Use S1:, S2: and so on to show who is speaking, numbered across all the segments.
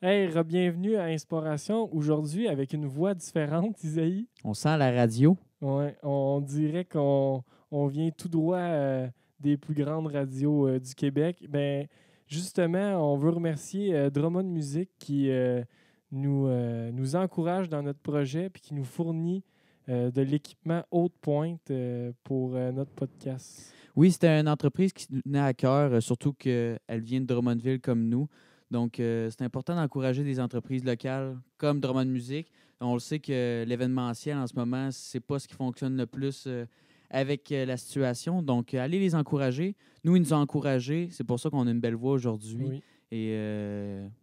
S1: Hey, bienvenue à Inspiration. Aujourd'hui, avec une voix différente, Isaïe.
S2: On sent la radio.
S1: Ouais, on dirait qu'on vient tout droit des plus grandes radios du Québec. Ben, justement, on veut remercier Drummond Music qui nous encourage dans notre projet et qui nous fournit de l'équipement haute pointe pour notre podcast.
S2: Oui, c'était une entreprise qui nous tenait à cœur, surtout qu'elle vient de Drummondville comme nous. Donc, c'est important d'encourager des entreprises locales comme Drummond Music. On le sait que l'événementiel en ce moment, c'est pas ce qui fonctionne le plus avec la situation. Donc, allez les encourager. Nous, ils nous ont encouragés. C'est pour ça qu'on a une belle voix aujourd'hui.
S1: Oui.
S2: Et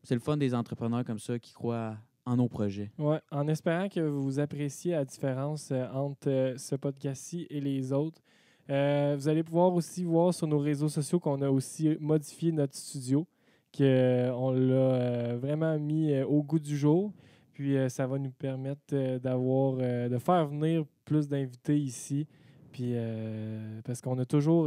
S2: c'est le fun des entrepreneurs comme ça qui croient en nos projets.
S1: Ouais, en espérant que vous appréciez la différence entre ce podcast-ci et les autres. Vous allez pouvoir aussi voir sur nos réseaux sociaux qu'on a aussi modifié notre studio, qu'on l'a vraiment mis au goût du jour. Puis ça va nous permettre de faire venir plus d'invités ici. Puis parce on a toujours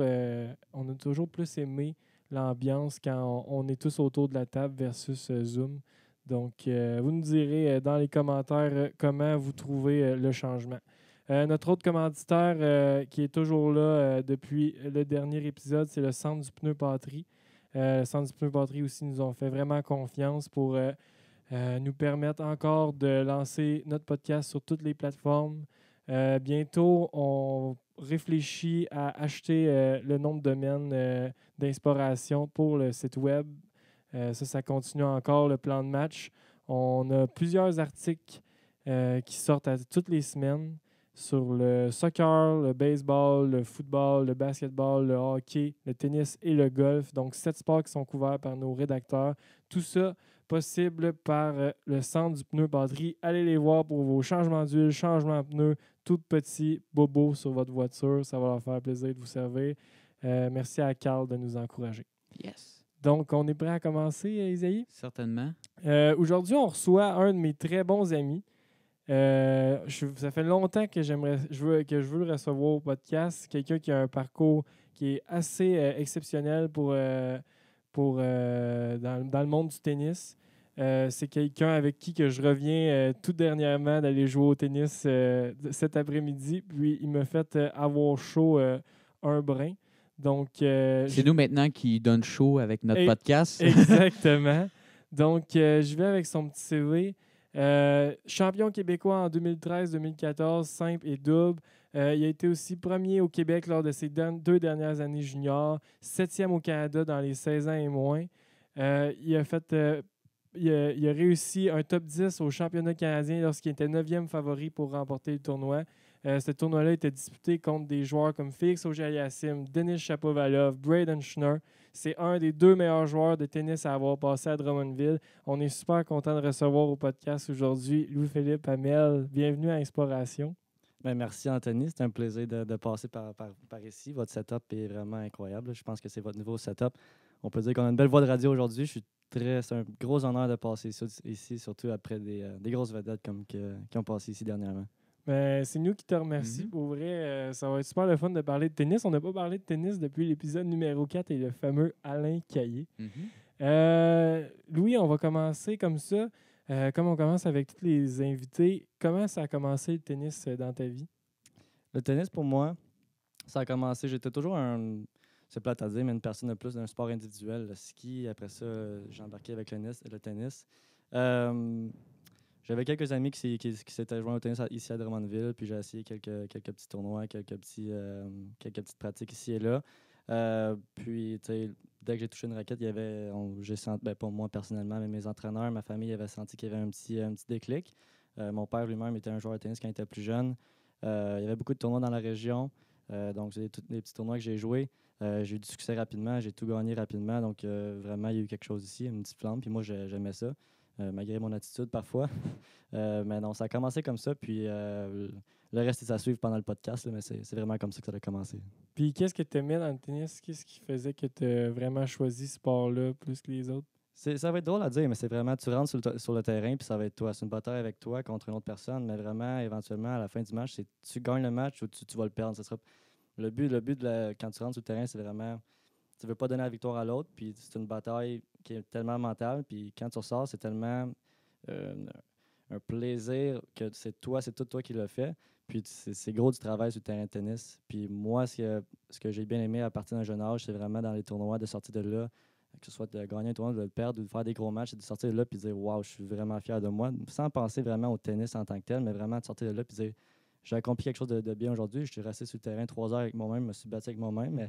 S1: plus aimé l'ambiance quand on est tous autour de la table versus Zoom. Donc, vous nous direz dans les commentaires comment vous trouvez le changement. Notre autre commanditaire qui est toujours là depuis le dernier épisode, c'est le Centre du pneu Patrie. Le Centre du pneu Patrie aussi nous ont fait vraiment confiance pour nous permettre encore de lancer notre podcast sur toutes les plateformes. Bientôt, on réfléchit à acheter le nom de domaine d'inspiration pour le site web. Ça continue encore le plan de match. On a plusieurs articles qui sortent toutes les semaines sur le soccer, le baseball, le football, le basketball, le hockey, le tennis et le golf. Donc, 7 sports qui sont couverts par nos rédacteurs. Tout ça possible par le Centre du pneu Patrie. Allez les voir pour vos changements d'huile, changements de pneus, tout petits bobos sur votre voiture. Ça va leur faire plaisir de vous servir. Merci à Carl de nous encourager.
S2: Yes.
S1: Donc, on est prêt à commencer, Isaïe?
S2: Certainement.
S1: Aujourd'hui, on reçoit un de mes très bons amis. Ça fait longtemps que je veux le recevoir au podcast. Quelqu'un qui a un parcours qui est assez exceptionnel dans le monde du tennis. C'est quelqu'un avec qui que je reviens tout dernièrement d'aller jouer au tennis cet après-midi. Puis, il m'a fait avoir chaud un brin. Donc,
S2: c'est nous maintenant qui donne chaud avec notre podcast.
S1: Exactement. Donc, je vais avec son petit CV. Champion québécois en 2013-2014, simple et double. Il a été aussi premier au Québec lors de ses 2 dernières années juniors, 7e au Canada dans les 16 ans et moins. Il a réussi un top 10 au championnat canadien lorsqu'il était 9e favori pour remporter le tournoi. Ce tournoi-là était disputé contre des joueurs comme Félix Auger-Aliassime, Denis Shapovalov, Braden Schnur. C'est un des 2 meilleurs joueurs de tennis à avoir passé à Drummondville. On est super content de recevoir au podcast aujourd'hui Louis-Philippe Hamel. Bienvenue à Inspiration.
S3: Bien, merci Anthony, c'est un plaisir de passer par ici. Votre setup est vraiment incroyable. Je pense que c'est votre nouveau setup. On peut dire qu'on a une belle voix de radio aujourd'hui. C'est un gros honneur de passer ici, surtout après des grosses vedettes qui ont passé ici dernièrement.
S1: Ben, c'est nous qui te remercions. Pour vrai, ça va être super le fun de parler de tennis. On n'a pas parlé de tennis depuis l'épisode numéro 4 et le fameux Alain Caillé. Louis, on va commencer comme ça. Comme on commence avec tous les invités, comment ça a commencé le tennis dans ta vie?
S3: Le tennis, pour moi, ça a commencé. J'étais toujours c'est plate à dire, mais une personne de plus d'un sport individuel, le ski. Après ça, j'ai embarqué avec le tennis. J'avais quelques amis qui s'étaient joints au tennis ici à Drummondville, puis j'ai essayé quelques petits tournois, quelques petites pratiques ici et là. Puis, tu sais, dès que j'ai touché une raquette, j'ai senti, pas moi personnellement, mais mes entraîneurs, ma famille avaient senti qu'il y avait un petit déclic. Mon père lui-même était un joueur de tennis quand il était plus jeune. Il y avait beaucoup de tournois dans la région, donc c'est tous les petits tournois que j'ai joués. J'ai eu du succès rapidement, j'ai tout gagné rapidement, donc vraiment, il y a eu quelque chose ici, une petite flamme, puis moi, j'aimais ça. Malgré mon attitude parfois. Mais non, ça a commencé comme ça, puis le reste, c'est à suivre pendant le podcast, là, mais c'est vraiment comme ça que ça a commencé.
S1: Puis qu'est-ce que tu aimais dans le tennis? Qu'est-ce qui faisait que tu as vraiment choisi ce sport-là plus que les autres?
S3: Ça va être drôle à dire, mais c'est vraiment, tu rentres sur le terrain, puis ça va être toi. C'est une bataille avec toi contre une autre personne, mais vraiment, éventuellement, à la fin du match, c'est tu gagnes le match ou tu vas le perdre. Le but quand tu rentres sur le terrain, c'est vraiment, tu veux pas donner la victoire à l'autre, puis c'est une bataille qui est tellement mental. Puis quand tu ressors, c'est tellement euh, un plaisir que c'est tout toi qui l'as fait. Puis c'est gros du travail sur le terrain de tennis. Puis moi, ce que j'ai bien aimé à partir d'un jeune âge, c'est vraiment dans les tournois de sortir de là, que ce soit de gagner un tournoi, de le perdre ou de faire des gros matchs, c'est de sortir de là puis de dire waouh, je suis vraiment fier de moi, sans penser vraiment au tennis en tant que tel, mais vraiment de sortir de là puis de dire j'ai accompli quelque chose de bien aujourd'hui. Je suis resté sur le terrain 3 heures avec moi-même, je me suis battu avec moi-même, mais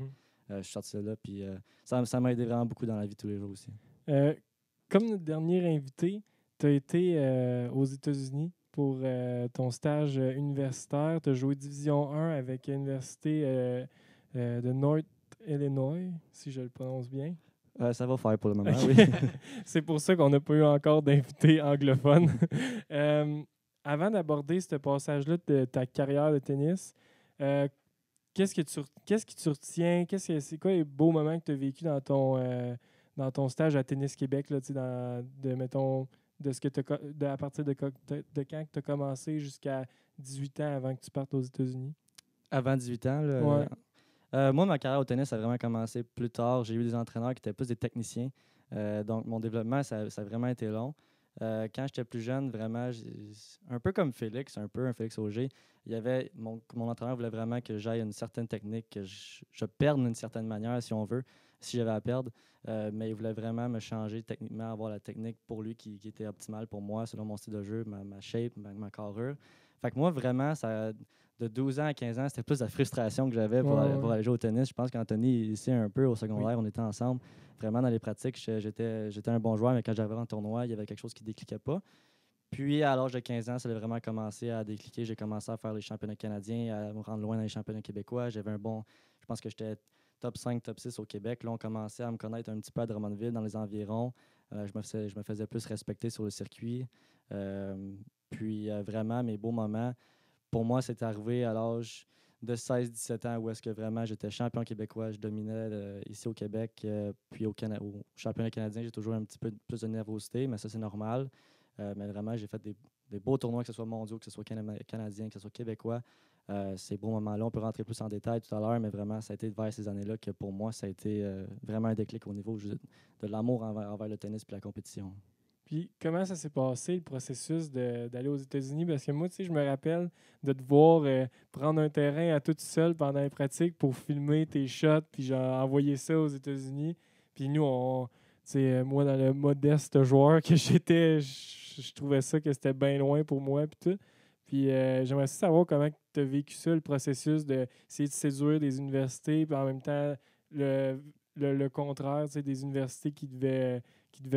S3: je suis sorti de là puis ça m'a aidé vraiment beaucoup dans la vie de tous les jours aussi.
S1: Comme notre dernier invité, tu as été aux États-Unis pour ton stage universitaire. Tu as joué Division 1 avec l'Université de North Illinois, si je le prononce bien.
S3: Ça va faire pour le moment,
S1: Okay.
S3: oui.
S1: C'est pour ça qu'on n'a pas eu encore d'invité anglophone. Avant d'aborder ce passage-là de ta carrière de tennis, qu'est-ce qui tu retiens? C'est quoi les beaux moments que tu as vécu dans ton stage à Tennis Québec, là, mettons, à partir de quand tu as commencé jusqu'à 18 ans avant que tu partes aux États-Unis?
S3: Avant 18 ans, là,
S1: Ouais.
S3: moi, ma carrière au tennis a vraiment commencé plus tard. J'ai eu des entraîneurs qui étaient plus des techniciens. Donc, mon développement, ça a vraiment été long. Quand j'étais plus jeune, vraiment, un peu comme Félix, un peu un Félix Auger, il y avait mon entraîneur voulait vraiment que j'aille une certaine technique, que je perde d'une certaine manière, si on veut, si j'avais à perdre. Mais il voulait vraiment me changer techniquement, avoir la technique pour lui qui était optimale pour moi, selon mon style de jeu, ma shape, ma carrure. Fait que moi, vraiment, de 12 ans à 15 ans, c'était plus la frustration que j'avais pour aller jouer au tennis. Je pense qu'Anthony, ici, un peu au secondaire, on était ensemble. Vraiment, dans les pratiques, j'étais un bon joueur, mais quand j'arrivais en tournoi, il y avait quelque chose qui ne décliquait pas. Puis, à l'âge de 15 ans, ça a vraiment commencé à décliquer. J'ai commencé à faire les championnats canadiens, à me rendre loin dans les championnats québécois. Je pense que j'étais top 5, top 6 au Québec. Là, on commençait à me connaître un petit peu à Drummondville, dans les environs. Je me faisais plus respecter sur le circuit. Puis, vraiment, mes beaux moments, pour moi, c'est arrivé à l'âge de 16-17 ans où est-ce que vraiment j'étais champion québécois. Je dominais ici au Québec, puis au championnat canadien, j'ai toujours un petit peu plus de nervosité, mais ça, c'est normal. Mais vraiment, j'ai fait des beaux tournois, que ce soit mondiaux, que ce soit canadiens, que ce soit québécois. Ces beaux moments-là, on peut rentrer plus en détail tout à l'heure, mais vraiment, ça a été vers ces années-là que pour moi, ça a été vraiment un déclic au niveau de l'amour envers le tennis et la compétition.
S1: Puis, comment ça s'est passé, le processus d'aller aux États-Unis? Parce que moi, tu sais, je me rappelle de te voir prendre un terrain à toute seule pendant les pratiques pour filmer tes shots, puis genre envoyer ça aux États-Unis. Puis nous, moi, dans le modeste joueur que j'étais, je trouvais ça que c'était bien loin pour moi, puis tout. Puis j'aimerais aussi savoir comment tu as vécu ça, le processus d'essayer de séduire des universités, puis en même temps, le contraire, tu sais, des universités qui devaient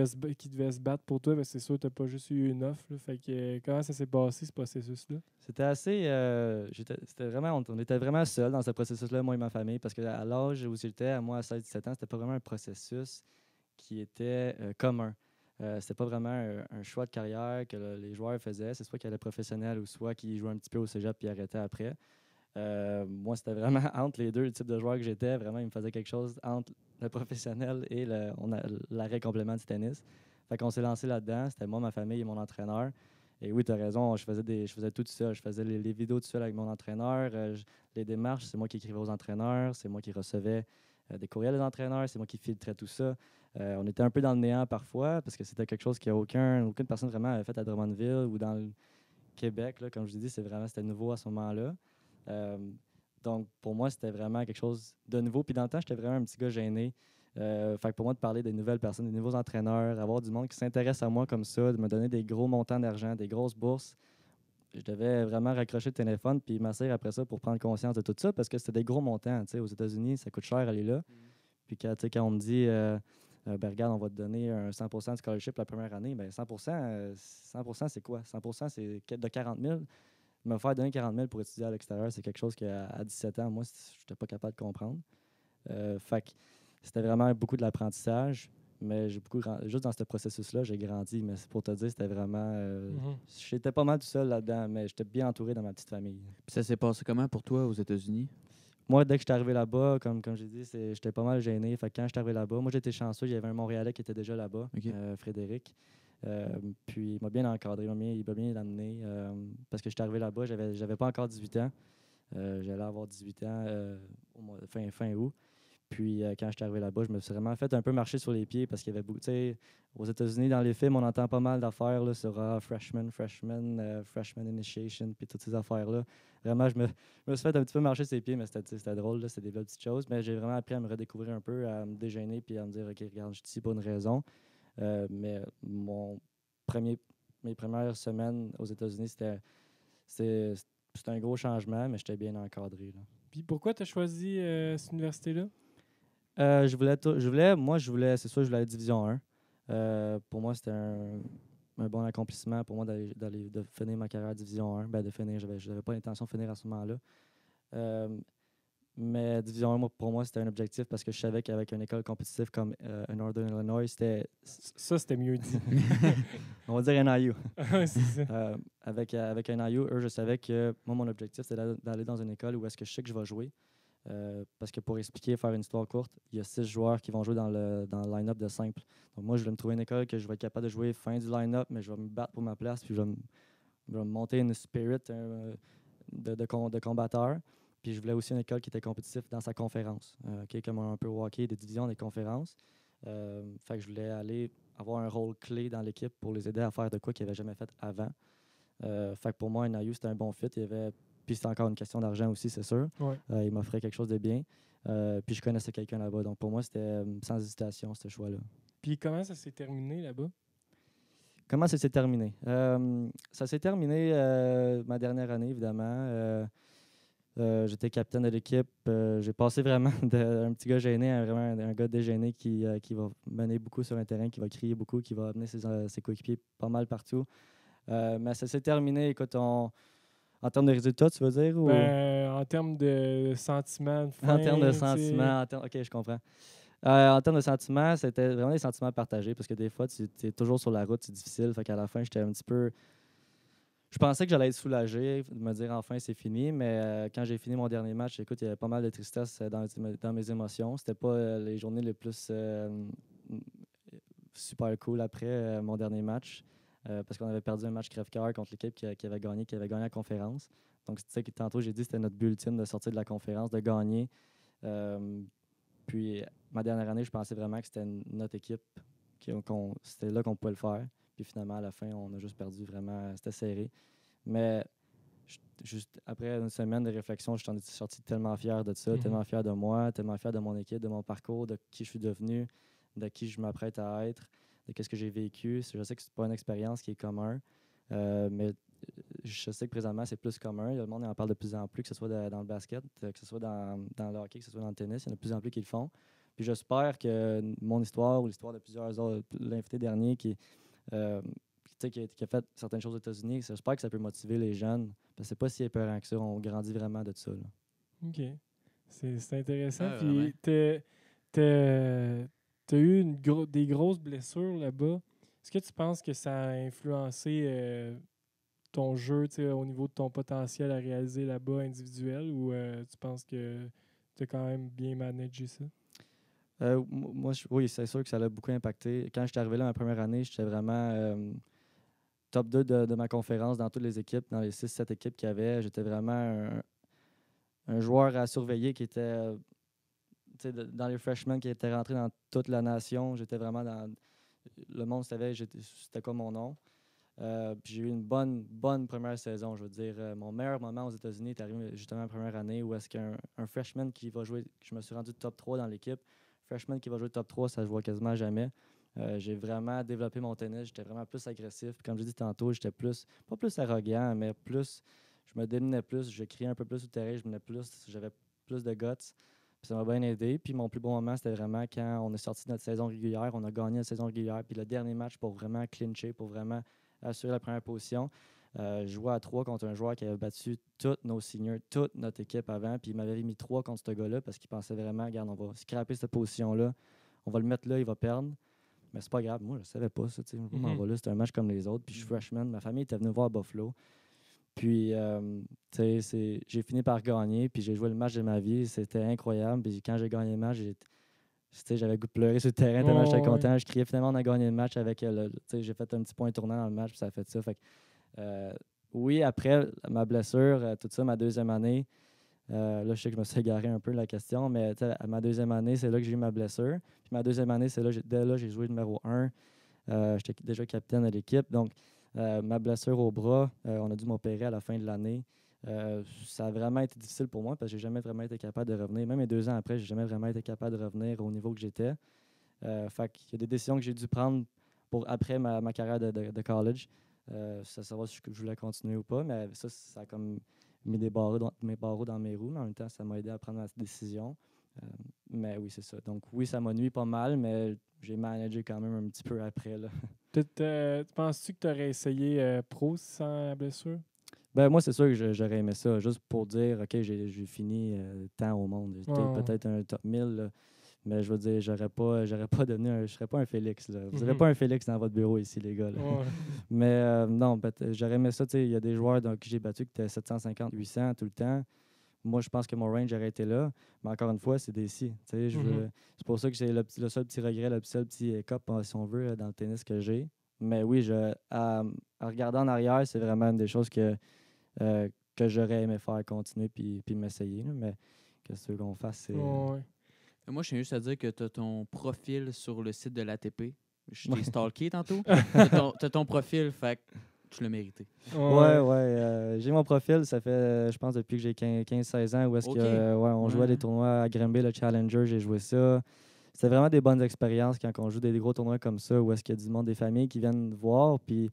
S1: se battre pour toi, mais c'est sûr que tu n'as pas juste eu une offre. Là. Fait que, comment ça s'est passé, ce processus-là?
S3: C'était assez. C'était vraiment, on était vraiment seuls dans ce processus-là, moi et ma famille, parce qu'à l'âge où j'étais, à moi, à 16-17 ans, c'était pas vraiment un processus qui était commun. C'était pas vraiment un choix de carrière que les joueurs faisaient. C'est soit qu'ils allaient professionnel ou soit qu'ils jouaient un petit peu au cégep puis arrêtaient après. Moi, c'était vraiment entre les deux, le type de joueur que j'étais. Vraiment, il me faisait quelque chose entre le professionnel et l'arrêt complément du tennis. Fait qu'on s'est lancé là-dedans. C'était moi, ma famille et mon entraîneur. Et oui, tu as raison, je faisais tout seul. Je faisais les vidéos tout seul avec mon entraîneur. Les démarches, c'est moi qui écrivais aux entraîneurs. C'est moi qui recevais des courriels des entraîneurs. C'est moi qui filtrais tout ça. On était un peu dans le néant parfois parce que c'était quelque chose qu'aucune personne vraiment avait fait à Drummondville ou dans le Québec. Là, comme je vous dis, c'était nouveau à ce moment-là. Donc, pour moi, c'était vraiment quelque chose de nouveau. Puis dans le temps, j'étais vraiment un petit gars gêné. Fait que pour moi, de parler des nouvelles personnes, des nouveaux entraîneurs, avoir du monde qui s'intéresse à moi comme ça, de me donner des gros montants d'argent, des grosses bourses, je devais vraiment raccrocher le téléphone puis m'asseoir après ça pour prendre conscience de tout ça parce que c'était des gros montants. Aux États-Unis, ça coûte cher aller là. Puis quand on me dit, ben, regarde, on va te donner un 100% de scholarship la première année, ben 100%, 100% c'est quoi? 100% c'est de 40 000. Me faire donner 40 000 pour étudier à l'extérieur, c'est quelque chose qu'à 17 ans, moi, je n'étais pas capable de comprendre. Fait que c'était vraiment beaucoup de l'apprentissage, mais juste dans ce processus-là, j'ai grandi. Mais c'est pour te dire, c'était vraiment... J'étais pas mal tout seul là-dedans, mais j'étais bien entouré dans ma petite famille.
S2: Puis ça s'est passé comment pour toi aux États-Unis?
S3: Moi, dès que j'étais arrivé là-bas, comme j'ai dit, j'étais pas mal gêné. Fait que quand j'étais arrivé là-bas, moi, j'étais chanceux. Il y avait un Montréalais qui était déjà là-bas,
S2: Okay.
S3: Frédéric. Puis il m'a bien encadré, il m'a bien amené. Parce que j'étais arrivé là-bas, j'avais pas encore 18 ans. J'allais avoir 18 ans fin août. Puis quand je suis arrivé là-bas, je me suis vraiment fait un peu marcher sur les pieds parce qu'il y avait beaucoup. Tu sais, aux États-Unis, dans les films, on entend pas mal d'affaires là, sur freshman initiation, puis toutes ces affaires-là. Vraiment, je me suis fait un petit peu marcher sur les pieds, mais c'était drôle, là, c'était des belles petites choses. Mais j'ai vraiment appris à me redécouvrir un peu, à me dégainer, puis à me dire, OK, regarde, je suis ici pour une raison. Mais premier, mes premières semaines aux États-Unis, c'était un gros changement, mais j'étais bien encadré, là.
S1: Puis pourquoi tu as choisi cette université-là?
S3: Je voulais, c'est sûr, je voulais aller Division 1. Pour moi, c'était un bon accomplissement pour moi de finir ma carrière à Division 1. Ben, de finir, je n'avais pas l'intention de finir à ce moment-là. Mais Division 1, pour moi, c'était un objectif parce que je savais qu'avec une école compétitive comme Northern Illinois,
S1: Ça, c'était mieux dit.
S3: on va dire NIU.
S1: Ouais, c'est ça.
S3: Avec NIU, je savais que moi, mon objectif, c'était d'aller dans une école où est-ce que je sais que je vais jouer. Parce que pour expliquer, faire une histoire courte, il y a 6 joueurs qui vont jouer dans le line-up de simple. Donc moi, je vais me trouver une école que je vais être capable de jouer fin du line-up, mais je vais me battre pour ma place, puis je vais me monter une spirit de combatteur. Puis je voulais aussi une école qui était compétitive dans sa conférence, comme un peu au hockey, des divisions, des conférences. Fait que je voulais aller avoir un rôle clé dans l'équipe pour les aider à faire de quoi qu'ils n'avaient jamais fait avant. Fait que pour moi, NIU, c'était un bon fit. Puis c'était encore une question d'argent aussi, c'est sûr.
S1: Ouais.
S3: Il m'offrait quelque chose de bien. Puis je connaissais quelqu'un là-bas. Donc pour moi, c'était sans hésitation, ce choix-là.
S1: Puis comment ça s'est terminé là-bas?
S3: Comment ça s'est terminé? Ça s'est terminé ma dernière année, évidemment. J'étais capitaine de l'équipe. J'ai passé vraiment d'un petit gars gêné à vraiment un gars dégêné qui va mener beaucoup sur un terrain, qui va crier beaucoup, qui va amener ses coéquipiers pas mal partout. Mais ça s'est terminé, écoute, en termes de résultats, tu veux dire? Ou...
S1: Ben, en termes de sentiments, de fin,
S3: en termes de
S1: tu sais.
S3: sentiments, OK, je comprends. En termes de sentiments, c'était vraiment des sentiments partagés parce que des fois, tu es toujours sur la route, c'est difficile. Fait qu'à la fin, j'étais un petit peu. Je pensais que j'allais être soulagé, de me dire enfin c'est fini, mais quand j'ai fini mon dernier match, écoute, il y avait pas mal de tristesse dans mes émotions. C'était pas les journées les plus super cool après mon dernier match parce qu'on avait perdu un match crève-cœur contre l'équipe qui avait gagné la conférence. Donc, tu sais que tantôt, j'ai dit que c'était notre but ultime de sortir de la conférence, de gagner. Puis, ma dernière année, je pensais vraiment que c'était notre équipe, c'était là qu'on pouvait le faire. Puis finalement, à la fin, on a juste perdu vraiment. C'était serré. Mais juste après une semaine de réflexion, je suis sorti tellement fier de ça, tellement fier de moi, tellement fier de mon équipe, de mon parcours, de qui je suis devenu, de qui je m'apprête à être, de ce que j'ai vécu. Je sais que c'est pas une expérience qui est commune, mais je sais que présentement, c'est plus commun. Le monde en parle de plus en plus, que ce soit dans le basket, que ce soit dans le hockey, que ce soit dans le tennis. Il y en a de plus en plus qui le font. Puis j'espère que mon histoire ou l'histoire de plusieurs autres, l'invité dernier qui a fait certaines choses aux États-Unis, j'espère que ça peut motiver les jeunes. Parce que c'est pas si épeurant que ça. On grandit vraiment de ça. Là.
S1: OK. C'est intéressant.
S2: Ah,
S1: Puis t'as eu des grosses blessures là-bas. Est-ce que tu penses que ça a influencé ton jeu au niveau de ton potentiel à réaliser là-bas individuel ou tu penses que tu as quand même bien managé ça?
S3: Oui, c'est sûr que ça l'a beaucoup impacté. Quand je suis arrivé là ma première année, j'étais vraiment top 2 de ma conférence dans toutes les équipes, dans les 6-7 équipes qu'il y avait. J'étais vraiment un joueur à surveiller qui était dans les freshmen qui étaient rentrés dans toute la nation. J'étais vraiment dans. Le monde savait c'était quoi mon nom. Puis j'ai eu une bonne première saison, je veux dire. Mon meilleur moment aux États-Unis est arrivé justement la première année où est-ce qu'un freshman qui va jouer, je me suis rendu top 3 dans l'équipe. Freshman qui va jouer top 3, ça se voit quasiment jamais. J'ai vraiment développé mon tennis, j'étais vraiment plus agressif. Puis comme je dis tantôt, j'étais pas plus arrogant, mais plus, je me démenais plus, je criais un peu plus au terrain, j'avais plus de guts. Puis ça m'a bien aidé. Puis mon plus bon moment, c'était vraiment quand on est sorti de notre saison régulière, on a gagné la saison régulière. Puis le dernier match pour vraiment clincher, pour vraiment assurer la première position. Je jouais à 3 contre un joueur qui avait battu tous nos seniors, toute notre équipe avant. Puis il m'avait mis 3 contre ce gars-là parce qu'il pensait vraiment, regarde, on va scraper cette position-là. On va le mettre là, il va perdre. Mais c'est pas grave. Moi, je savais pas ça. Je m'en vais là. C'était un match comme les autres. Puis je suis freshman. Ma famille était venue voir à Buffalo. Puis, j'ai fini par gagner. Puis j'ai joué le match de ma vie. C'était incroyable. Puis quand j'ai gagné le match, j'avais le goût de pleurer sur le terrain tellement j'étais content. Je criais finalement on a gagné le match avec j'ai fait un petit point tournant dans le match puis ça a fait ça. Fait que, oui, après ma blessure, tout ça, ma deuxième année, Là, je sais que je me suis égaré un peu de la question, mais à ma deuxième année, c'est là que j'ai eu ma blessure. Puis ma deuxième année, c'est là, dès là, j'ai joué numéro 1. J'étais déjà capitaine de l'équipe. Donc, ma blessure au bras, on a dû m'opérer à la fin de l'année. Ça a vraiment été difficile pour moi parce que j'ai jamais vraiment été capable de revenir. Même les 2 ans après, j'ai jamais vraiment été capable de revenir au niveau que j'étais. Fait qu'il y a des décisions que j'ai dû prendre pour après ma carrière de college. Savoir si je voulais continuer ou pas, mais ça a comme mis mes barreaux dans mes roues, mais en même temps, ça m'a aidé à prendre ma décision. Mais oui, c'est ça. Donc oui, ça m'a nuit pas mal, mais j'ai managé quand même un petit peu après, là.
S1: Penses-tu que tu aurais essayé pro sans la blessure?
S3: Ben moi, c'est sûr que j'aurais aimé ça, juste pour dire, OK, j'ai fini tant au monde. Peut-être un top 1000, là. Mais je veux dire, j'aurais pas je serais pas un Félix, là. Vous n'aurez pas un Félix dans votre bureau ici, les gars, là.
S1: Ouais.
S3: Mais non, j'aurais aimé ça. Il y a des joueurs que j'ai battus qui étaient 750, 800 tout le temps. Moi, je pense que mon range aurait été là. Mais encore une fois, c'est des si. C'est pour ça que c'est le seul petit regret, le seul petit écop, si on veut, dans le tennis que j'ai. Mais oui, à regarder en arrière, c'est vraiment une des choses que j'aurais aimé faire continuer puis m'essayer. Mais qu'est-ce qu'on fasse?
S1: Ouais.
S2: Moi, je tiens juste à dire que tu as ton profil sur le site de l'ATP. Je t'ai
S3: Ouais.
S2: stalké tantôt. Tu as ton profil, fait que tu l'as mérité.
S3: Ouais. J'ai mon profil, ça fait, je pense, depuis que j'ai 15-16 ans, où est-ce
S2: OK.
S3: que on jouait
S2: Ouais.
S3: des tournois à Granby, le Challenger, j'ai joué ça. C'était vraiment des bonnes expériences quand on joue des gros tournois comme ça, où est-ce qu'il y a du monde, des familles qui viennent voir, puis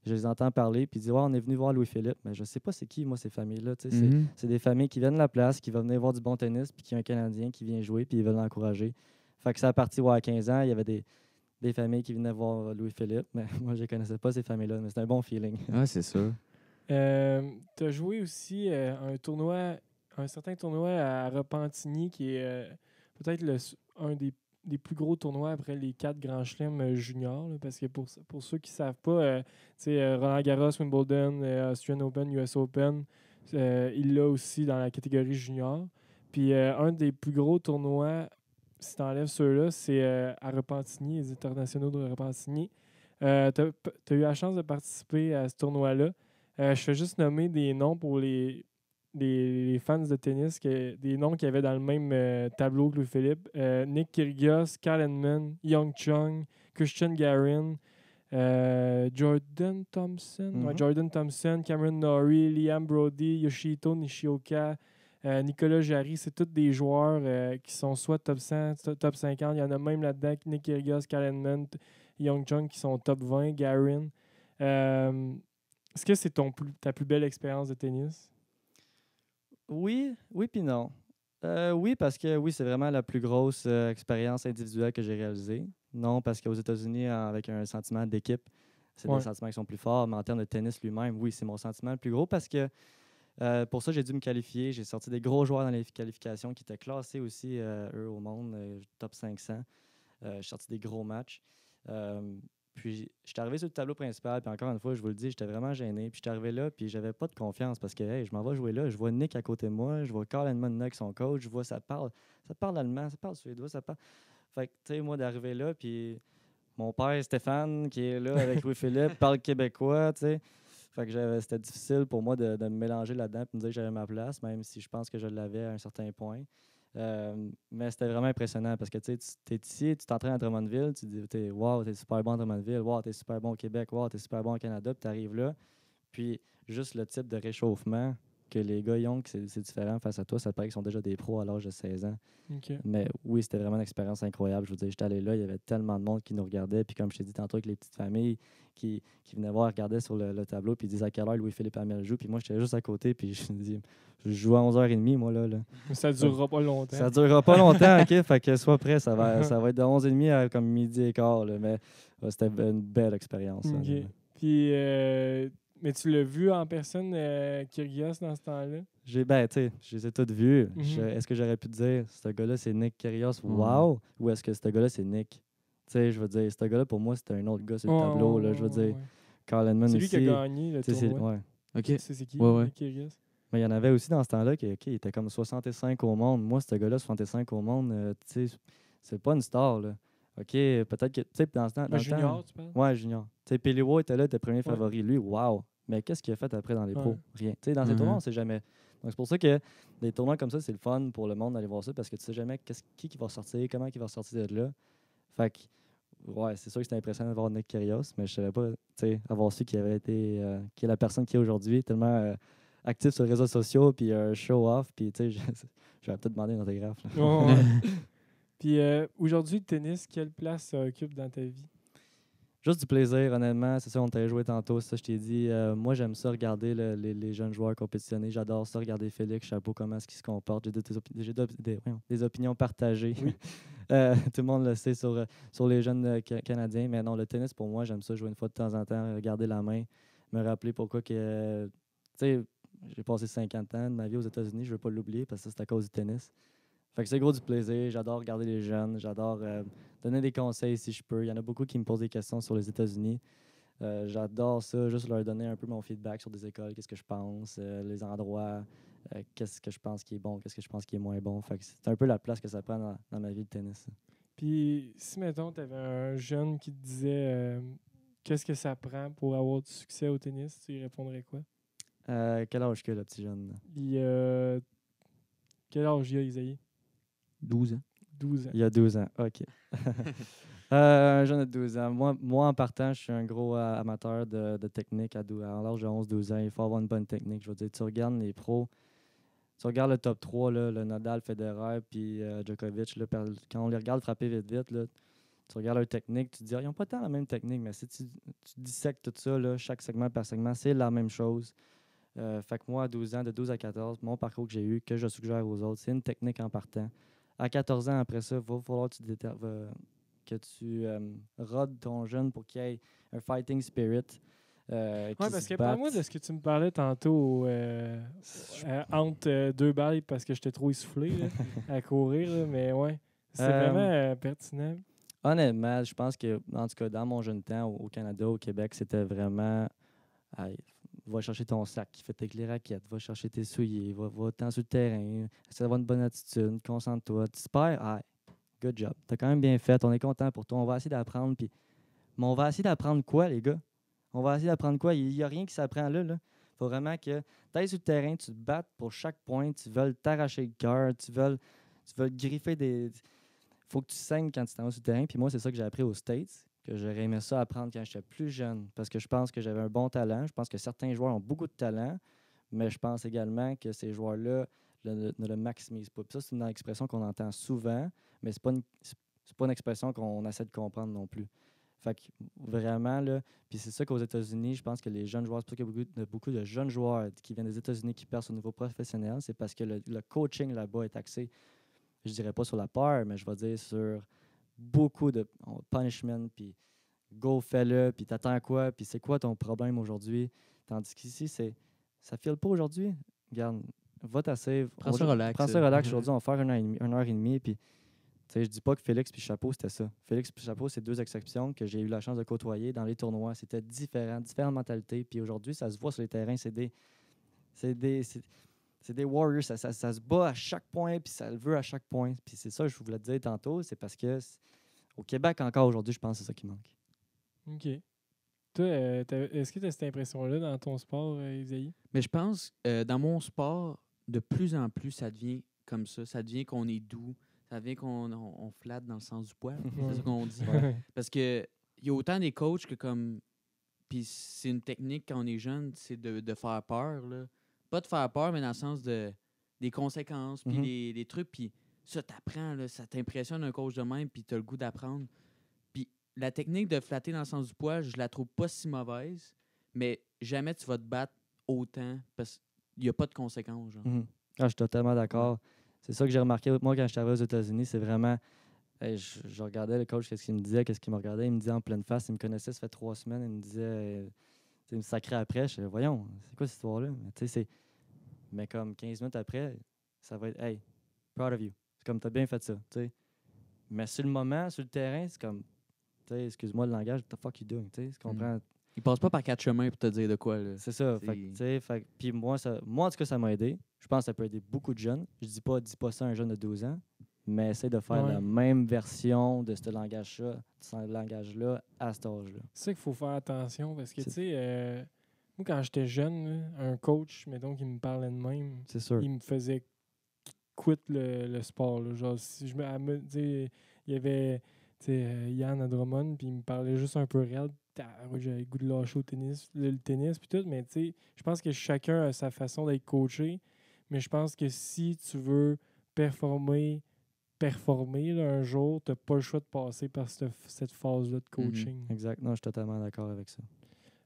S3: je les entends parler, puis ils disent « Ouais, on est venu voir Louis-Philippe. » Mais je sais pas c'est qui, moi, ces familles-là. Tu sais,
S2: Mhm.
S3: c'est des familles qui viennent de la place, qui vont venir voir du bon tennis, puis qui ont un Canadien qui vient jouer, puis ils veulent l'encourager. Fait que ça a parti à 15 ans, il y avait des familles qui venaient voir Louis-Philippe, mais moi, je ne connaissais pas ces familles-là, mais c'était un bon feeling.
S2: Ouais, c'est sûr.
S1: Tu as joué aussi un certain tournoi à Repentigny qui est peut-être un des plus gros tournois après les 4 Grands Chelems juniors. Là, parce que pour ceux qui ne savent pas, Roland Garros, Wimbledon, Australian Open, US Open, il l'a aussi dans la catégorie junior. Puis un des plus gros tournois, si tu enlèves ceux-là, c'est à Repentigny, les internationaux de Repentigny. Tu as eu la chance de participer à ce tournoi-là. Je fais juste nommer des noms pour les fans de tennis, des noms qu'il y avait dans le même tableau que Louis-Philippe. Nick Kyrgios, Kyle Edmund, Young Chung, Christian Garin, Jordan Thompson, Jordan Thompson, Cameron Norrie, Liam Brody, Yoshihito Nishioka, Nicolas Jarry. C'est tous des joueurs qui sont soit top 100, top 50. Il y en a même là-dedans, Nick Kyrgios, Kyle Edmund, Young Chung qui sont top 20, Garin. Est-ce que c'est ta plus belle expérience de tennis?
S3: Oui puis non. Oui, parce que oui, c'est vraiment la plus grosse expérience individuelle que j'ai réalisée. Non, parce qu'aux États-Unis, avec un sentiment d'équipe, c'est des sentiments qui sont plus forts. Mais en termes de tennis lui-même, oui, c'est mon sentiment le plus gros parce que pour ça, j'ai dû me qualifier. J'ai sorti des gros joueurs dans les qualifications qui étaient classés aussi, eux, au monde, top 500. J'ai sorti des gros matchs. Puis, je suis arrivé sur le tableau principal, puis encore une fois, je vous le dis, j'étais vraiment gêné. Puis, je suis arrivé là, puis j'avais pas de confiance parce que, hey, je m'en vais jouer là. Je vois Nick à côté de moi, je vois Carl Edmund avec son coach, je vois ça parle allemand, ça parle suédois, ça parle. Fait que, tu sais, moi, d'arriver là, puis mon père Stéphane, qui est là avec Louis-Philippe, parle québécois, tu sais. Fait que c'était difficile pour moi de me mélanger là-dedans et me dire que j'avais ma place, même si je pense que je l'avais à un certain point. Mais c'était vraiment impressionnant parce que tu es ici, tu t'entraînes à Drummondville, tu dis wow, t'es super bon à Drummondville, wow, t'es super bon au Québec, wow, t'es super bon au Canada, puis tu arrives là. Puis juste le type de réchauffement que les gars y ont, que c'est différent face à toi, ça paraît qu'ils sont déjà des pros à l'âge de 16 ans.
S1: Okay.
S3: Mais oui, c'était vraiment une expérience incroyable. Je veux dire, j'étais allé là, il y avait tellement de monde qui nous regardait. Puis comme je t'ai dit tantôt, avec les petites familles qui venaient voir, regardaient sur le tableau, puis ils disaient à quelle heure Louis-Philippe Hamel joue. Puis moi, j'étais juste à côté, puis je me dis, je joue à 11h30, moi, là.
S1: Mais ça ne durera pas longtemps.
S3: Ça ne durera pas longtemps, OK? Fait que sois prêt, ça va être de 11h30 à comme midi et quart, là. Mais c'était une belle expérience.
S1: Okay.
S3: Là.
S1: Puis, mais tu l'as vu en personne, Kyrgios, dans ce temps-là?
S3: Je les ai toutes vues. Est-ce que j'aurais pu te dire, ce gars-là, c'est Nick Kyrgios, wow? Ou est-ce que ce gars-là, c'est Nick? Tu sais, je veux dire, ce gars-là, pour moi, c'était un autre gars sur le tableau. Là, je veux dire, Carl Edmund aussi.
S1: C'est lui qui a gagné le tournoi.
S3: Ouais.
S2: OK.
S1: C'est qui,
S2: ouais.
S1: Nick Kyrgios?
S3: Mais il y en avait aussi dans ce temps-là qui était comme 65 au monde. Moi, ce gars-là, 65 au monde, tu sais, c'est pas une star, là. OK, peut-être que, tu sais, dans ce temps...
S1: Junior, tu parles?
S3: Ouais, junior. Tu sais, Pellewa était là, tes premiers favoris. Lui, wow! Mais qu'est-ce qu'il a fait après dans les pros? Rien. Tu sais, dans ces tournois, on sait jamais. Donc, c'est pour ça que des tournois comme ça, c'est le fun pour le monde d'aller voir ça parce que tu sais jamais qui va sortir, comment il va sortir de là. Fait que, ouais, c'est sûr que c'était impressionnant de voir Nick Kyrgios, mais je savais pas, tu sais, avoir su qu'il avait été, qui est la personne qui est aujourd'hui, tellement actif sur les réseaux sociaux, puis show-off, puis tu sais, j'aurais peut-être demandé un autographe. Là.
S1: Ouais. Puis aujourd'hui, le tennis, quelle place ça occupe dans ta vie?
S3: Juste du plaisir, honnêtement. C'est ça, on t'a joué tantôt, c'est ça, je t'ai dit. Moi, j'aime ça regarder les jeunes joueurs compétitionner. J'adore ça, regarder Félix Chapeau, comment est-ce qu'il se comporte. J'ai des opinions partagées.
S1: Oui.
S3: Tout le monde le sait sur les jeunes Canadiens. Mais non, le tennis, pour moi, j'aime ça jouer une fois de temps en temps, regarder la main, me rappeler pourquoi que. Tu sais, j'ai passé 50 ans de ma vie aux États-Unis, je ne veux pas l'oublier parce que c'est à cause du tennis. Fait que c'est gros du plaisir. J'adore regarder les jeunes. J'adore donner des conseils si je peux. Il y en a beaucoup qui me posent des questions sur les États-Unis. J'adore ça, juste leur donner un peu mon feedback sur des écoles, qu'est-ce que je pense, les endroits, qu'est-ce que je pense qui est bon, qu'est-ce que je pense qui est moins bon. Fait que c'est un peu la place que ça prend dans ma vie de tennis.
S1: Puis si, mettons, tu avais un jeune qui te disait qu'est-ce que ça prend pour avoir du succès au tennis, tu lui répondrais quoi?
S3: Quel âge que le petit jeune?
S1: Quel âge il a, Isaïe?
S2: 12 ans.
S1: 12 ans.
S3: Il y a 12 ans, OK. Un jeune de 12 ans. Moi, en partant, je suis un gros amateur de technique à l'âge de 11-12 ans. Il faut avoir une bonne technique. Je veux dire, tu regardes les pros, tu regardes le top 3, là, le Nadal, Federer, puis Djokovic. Là, quand on les regarde frapper vite, là, tu regardes leur technique, tu te dis, ils n'ont pas tant la même technique, mais si tu dissèques tout ça, là, chaque segment par segment, c'est la même chose. Fait que moi, à 12 ans, de 12 à 14, mon parcours que j'ai eu, que je suggère aux autres, c'est une technique en partant. À 14 ans, après ça, il va falloir que tu rodes ton jeune pour qu'il y ait un fighting spirit.
S1: Oui, parce que parle-moi de ce que tu me parlais tantôt entre deux balles parce que j'étais trop essoufflé là, à courir, là, mais ouais, c'est vraiment pertinent.
S3: Honnêtement, je pense que, en tout cas, dans mon jeune temps, au Canada, au Québec, c'était vraiment. Hey, va chercher ton sac, fais tes raquettes, va chercher tes souliers, va-t'en sur le terrain, essaie d'avoir une bonne attitude, concentre-toi. Tu perds, hey, good job. T'as quand même bien fait, on est content pour toi. On va essayer d'apprendre. Mais on va essayer d'apprendre quoi, les gars? On va essayer d'apprendre quoi? Il n'y a rien qui s'apprend là. Il faut vraiment que tu ailles sur le terrain, tu te battes pour chaque point, tu veux t'arracher le cœur, tu veux griffer des. Il faut que tu saignes quand tu t'en vas sur le terrain. Puis moi, c'est ça que j'ai appris aux States, que j'aurais aimé ça apprendre quand j'étais plus jeune, parce que je pense que j'avais un bon talent. Je pense que certains joueurs ont beaucoup de talent, mais je pense également que ces joueurs-là ne le maximisent pas. Puis ça, c'est une expression qu'on entend souvent, mais c'est pas une expression qu'on essaie de comprendre non plus. Fait que vraiment, là, puis c'est ça qu'aux États-Unis, je pense que les jeunes joueurs, c'est pour ça qu'il y a beaucoup de jeunes joueurs qui viennent des États-Unis qui percent au niveau professionnel, c'est parce que le coaching là-bas est axé, je dirais pas sur la peur, mais je vais dire sur beaucoup de punishment, puis go, fais-le, puis t'attends quoi, puis c'est quoi ton problème aujourd'hui. Tandis qu'ici, ça file pas aujourd'hui. Regarde, va t'asseoir.
S2: Prends ça relax.
S3: Prends ça relax aujourd'hui, on va faire 1 heure et demie, puis je dis pas que Félix puis Chapeau, c'était ça. Félix puis Chapeau, c'est 2 exceptions que j'ai eu la chance de côtoyer dans les tournois. C'était différentes mentalités. Puis aujourd'hui, ça se voit sur les terrains. C'est des warriors. Ça se bat à chaque point, puis ça le veut à chaque point. Puis c'est ça que je voulais te dire tantôt. C'est parce que au Québec, encore aujourd'hui, je pense que c'est ça qui manque.
S1: OK. Toi, est-ce que tu as cette impression-là dans ton sport, Isaïe?
S2: Mais je pense, dans mon sport, de plus en plus, ça devient comme ça. Ça devient qu'on est doux. Ça devient qu'on flatte dans le sens du poil. C'est ça qu'on dit.
S1: Ouais.
S2: Parce que il y a autant des coachs que comme. Puis c'est une technique quand on est jeune, c'est de faire peur. Là. Pas de faire peur, mais dans le sens des conséquences, puis des trucs. Puis ça t'apprend, là, ça t'impressionne un coach de même, puis t'as le goût d'apprendre. Puis la technique de flatter dans le sens du poil, je la trouve pas si mauvaise, mais jamais tu vas te battre autant parce qu'il n'y a pas de conséquences. Genre.
S3: Je suis totalement d'accord. C'est ça que j'ai remarqué, moi, quand je suis arrivé aux États-Unis, c'est vraiment. Hey, je regardais le coach, qu'est-ce qu'il me disait, qu'est-ce qu'il me regardait. Il me disait en pleine face, il me connaissait, ça fait 3 semaines, il me disait, il me sacrait après. Je disais, voyons, c'est quoi cette histoire-là? Mais comme 15 minutes après, ça va être, hey, proud of you. C'est comme, t'as bien fait ça. T'sais. Mais sur le moment, sur le terrain, c'est comme, excuse-moi le langage, what the fuck you doing? Tu comprends?
S2: Il passe pas par 4 chemins pour te dire de quoi. Là.
S3: C'est ça. Puis moi, en tout cas, ça m'a aidé. Je pense que ça peut aider beaucoup de jeunes. Je dis pas ça à un jeune de 12 ans, mais essaie de faire la même version de ce langage-là à cet âge-là.
S1: C'est ça qu'il faut faire attention parce que, tu sais, Moi, quand j'étais jeune, là, un coach, mettons, qui me parlait de même,
S3: C'est sûr.
S1: il me faisait quitter le sport. Là. Genre, si je me, tu sais, il y avait tu sais, Yann à Drummond, puis il me parlait juste un peu raide. J'avais le goût de lâcher au tennis, le tennis, puis tout. Mais tu sais, je pense que chacun a sa façon d'être coaché. Mais je pense que si tu veux performer là, un jour, tu n'as pas le choix de passer par cette phase-là de coaching.
S3: Exact. Non, je suis totalement d'accord avec ça.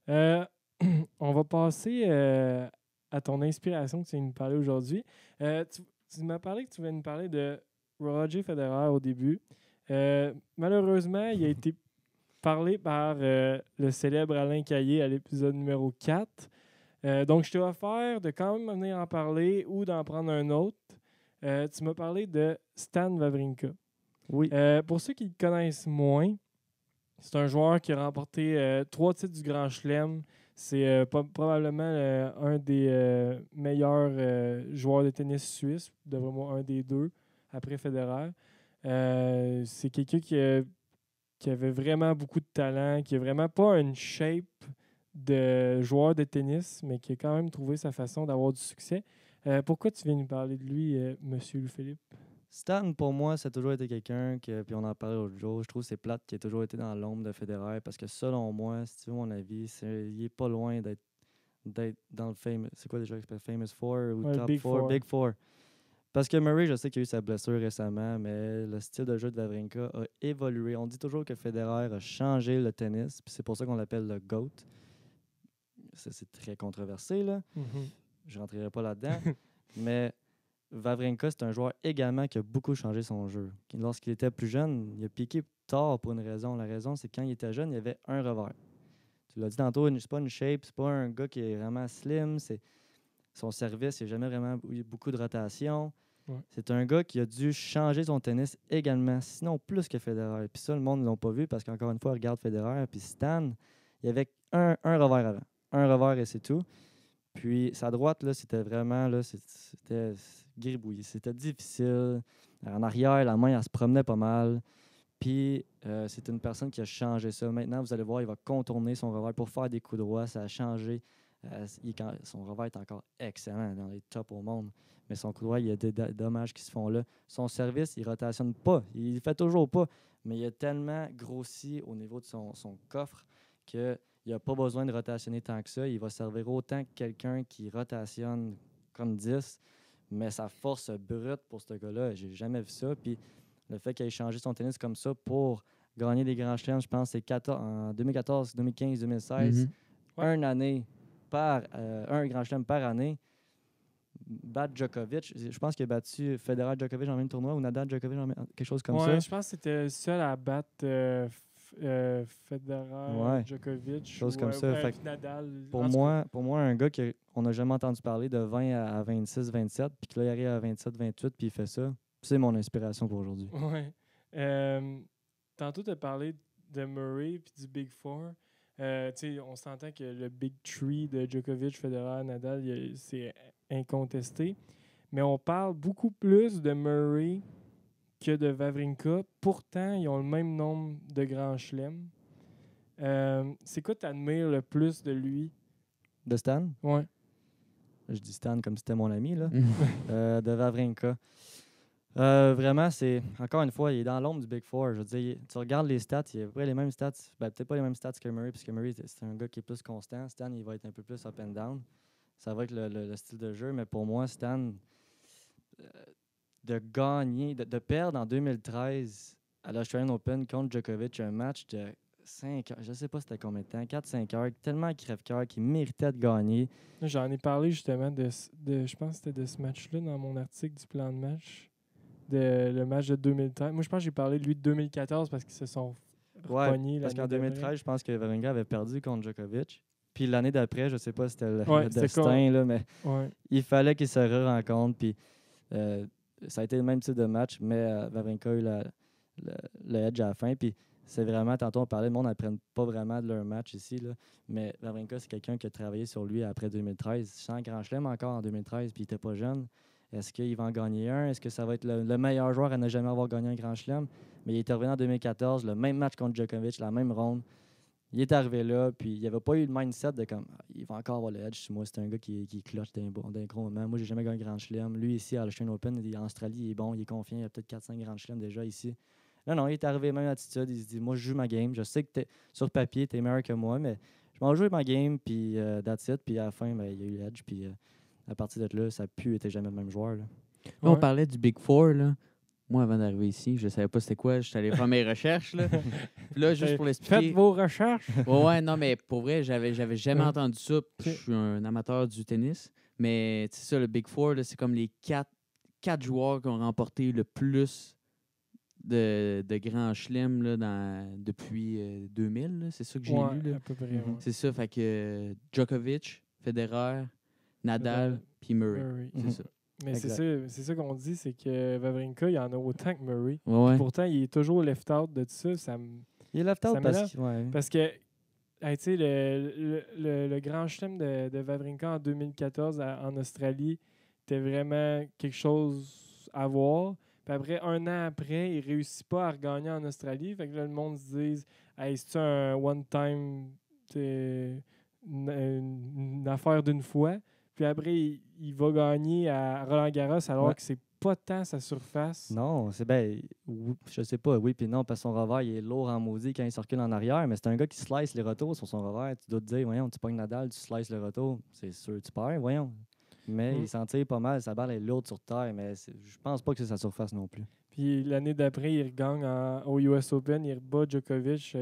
S1: Euh, on va passer à ton inspiration que tu viens nous parler aujourd'hui. Tu m'as parlé que tu viens nous parler de Roger Federer au début. Malheureusement, il a été parlé par le célèbre Alain Caillé à l'épisode numéro 4. Donc, je t'ai offert de quand même venir en parler ou d'en prendre un autre. Tu m'as parlé de Stan Wawrinka.
S3: Oui.
S1: Pour ceux qui le connaissent moins, c'est un joueur qui a remporté 3 titres du Grand Chelem. C'est probablement un des meilleurs joueurs de tennis suisse, vraiment un des deux, après Federer. C'est quelqu'un qui avait vraiment beaucoup de talent, qui n'a vraiment pas une shape de joueur de tennis, mais qui a quand même trouvé sa façon d'avoir du succès. Pourquoi tu viens nous parler de lui, Monsieur Louis-Philippe?
S3: Stan, pour moi, ça a toujours été quelqu'un que, puis on en parlait l'autre jour, je trouve que c'est plate qui a toujours été dans l'ombre de Federer parce que selon moi, si tu veux mon avis, il est pas loin d'être dans le famous. C'est quoi déjà Famous Four ou
S1: Ouais,
S3: Top
S1: Big
S3: Four?
S1: Four.
S3: Big Four. Parce que Murray, je sais qu'il a eu sa blessure récemment, mais le style de jeu de Wawrinka a évolué. On dit toujours que Federer a changé le tennis, puis c'est pour ça qu'on l'appelle le GOAT. Ça, c'est très controversé, là.
S1: Mhm.
S3: Je ne rentrerai pas là-dedans. Mais Wawrinka, c'est un joueur également qui a beaucoup changé son jeu. Lorsqu'il était plus jeune, il a piqué tard pour une raison. La raison, c'est que quand il était jeune, il avait un revers. Tu l'as dit tantôt, c'est pas une shape, c'est pas un gars qui est vraiment slim. Son service, il n'a jamais vraiment eu beaucoup de rotation.
S1: Ouais.
S3: C'est un gars qui a dû changer son tennis également, sinon plus que Federer. Puis ça, le monde ne l'a pas vu parce qu'encore une fois, regarde Federer. Puis Stan, il y avait un revers avant. Un revers et c'est tout. Puis sa droite, là, c'était vraiment là, c'était gribouillé. C'était difficile. En arrière, la main, elle se promenait pas mal. Puis c'est une personne qui a changé ça. Maintenant, vous allez voir, il va contourner son revers pour faire des coups droits. Ça a changé. Son revers est encore excellent dans les tops au monde. Mais son coup droit, il y a des dommages qui se font là. Son service, il ne rotationne pas. Il ne fait toujours pas. Mais il a tellement grossi au niveau de son coffre qu'il n'a pas besoin de rotationner tant que ça. Il va servir autant que quelqu'un qui rotationne comme 10. Mais sa force brute pour ce gars-là, j'ai jamais vu ça. Puis le fait qu'il ait changé son tennis comme ça pour gagner des grands chelems, je pense que c'est en 2014, 2015, 2016, une année un grand chelem par année. Battre Djokovic, je pense qu'il a battu Federer Djokovic dans le même tournoi ou Nadal Djokovic dans quelque chose comme ça.
S1: Je pense que c'était le seul à battre Federer,
S3: Ouais.
S1: Djokovic,
S3: Chose comme ça. Fait que
S1: Nadal.
S3: Pour moi, un gars qu'on n'a jamais entendu parler de 20 à 26, 27, puis que là, il arrive à 27, 28, puis il fait ça, c'est mon inspiration pour aujourd'hui.
S1: Ouais. Tantôt, tu as parlé de Murray et du Big Four. On s'entend que le Big Three de Djokovic, Federer, Nadal, c'est incontesté. Mais on parle beaucoup plus de Murray que de Wawrinka. Pourtant, ils ont le même nombre de grands chelems. C'est quoi tu admires le plus de lui?
S3: De Stan?
S1: Ouais.
S3: Je dis Stan comme si c'était mon ami, là. De Wawrinka. Vraiment, c'est encore une fois, il est dans l'ombre du Big Four. Je veux dire, tu regardes les stats, il a à peu près les mêmes stats. Ben, peut-être pas les mêmes stats que Murray, puisque Murray, c'est un gars qui est plus constant. Stan, il va être un peu plus up and down. Ça va être le style de jeu, mais pour moi, Stan, de gagner, de perdre en 2013 à l'Australian Open contre Djokovic, un match de 5 heures, je ne sais pas c'était combien de temps, 4-5 heures, tellement crève-cœur qu'il méritait de gagner.
S1: J'en ai parlé justement je pense que c'était de ce match-là dans mon article du plan de match. Le match de 2013. Moi, je pense que j'ai parlé de lui de 2014 parce qu'ils se sont repognés.
S3: Parce qu'en 2013, je pense que Wawrinka avait perdu contre Djokovic. Puis l'année d'après, je sais pas si c'était le destin, là, mais il fallait qu'ils se re-rencontrent. Puis ça a été le même type de match, mais Wawrinka a eu le edge à la fin. Puis c'est vraiment, tantôt on parlait, le monde n'apprenne pas vraiment de leur match ici, là, mais Wawrinka, c'est quelqu'un qui a travaillé sur lui après 2013. Sans grand chelem encore en 2013, puis il n'était pas jeune. Est-ce qu'il va en gagner un? Est-ce que ça va être le meilleur joueur à ne jamais avoir gagné un grand chelem? Mais il est revenu en 2014, le même match contre Djokovic, la même ronde. il est arrivé là, puis il avait pas eu le mindset de comme il va encore avoir le edge sur moi. C'est un gars qui clutch d'un gros moment. Moi, j'ai jamais gagné un grand chelem. Lui, ici, à l'Australian Open, en Australie, il est bon, il est confiant. Il a peut-être 4-5 grands chelems déjà ici. Non, il est arrivé même attitude. Il se dit, moi, je joue ma game. Je sais que sur papier, tu es meilleur que moi, mais je m'en joue ma game, puis that's it. Puis à la fin, ben, il y a eu l'edge, puis à partir de là, ça a pu être jamais le même joueur. Là.
S2: Là, on parlait du Big Four, là. Moi, avant d'arriver ici, je savais pas c'était quoi. J'étais allé faire mes recherches, là. Puis là, juste pour l'expliquer...
S1: Faites vos recherches!
S2: Ouais, non, mais pour vrai, j'avais jamais entendu ça. Je
S1: Ok.
S2: suis un amateur du tennis. Mais c'est ça, le Big Four, là, c'est comme les quatre joueurs qui ont remporté le plus de grands chelems là, depuis 2000. Là. C'est ça que j'ai
S1: Ouais,
S2: lu. Là.
S1: à peu près.
S3: Mhm.
S1: Ouais.
S2: C'est ça, fait que Djokovic, Federer, Nadal, puis Murray.
S1: Murray.
S3: Mhm.
S2: C'est ça.
S1: Mais
S3: Exact.
S1: c'est ça qu'on dit, c'est que Wawrinka, il y en a autant que Murray.
S2: Ouais.
S1: Pourtant, il est toujours left out de tout ça.
S3: Il est left
S1: Ça
S3: out
S1: m'énerve.
S3: parce que...
S1: Parce que, hey, tu sais, le grand chelem de Wawrinka en 2014 en Australie était vraiment quelque chose à voir. Puis après, un an après, il ne réussit pas à regagner en Australie. Fait que là, le monde se dit, hey, c'est un one-time, une affaire d'une fois. Puis après, il va gagner à Roland-Garros alors
S3: Ouais.
S1: que c'est pas tant sa surface.
S3: Non, c'est ben, je sais pas, oui puis non, parce que son revers, il est lourd en maudit quand il se recule en arrière, mais c'est un gars qui slice les retours sur son revers. Tu dois te dire, voyons, tu pognes Nadal, tu slices le retour, c'est sûr, tu perds, voyons. Mais
S1: Mm.
S3: il s'en tire pas mal, sa balle est lourde sur terre, mais je pense pas que c'est sa surface non plus.
S1: Puis l'année d'après, il regagne au US Open, il rebat Djokovic.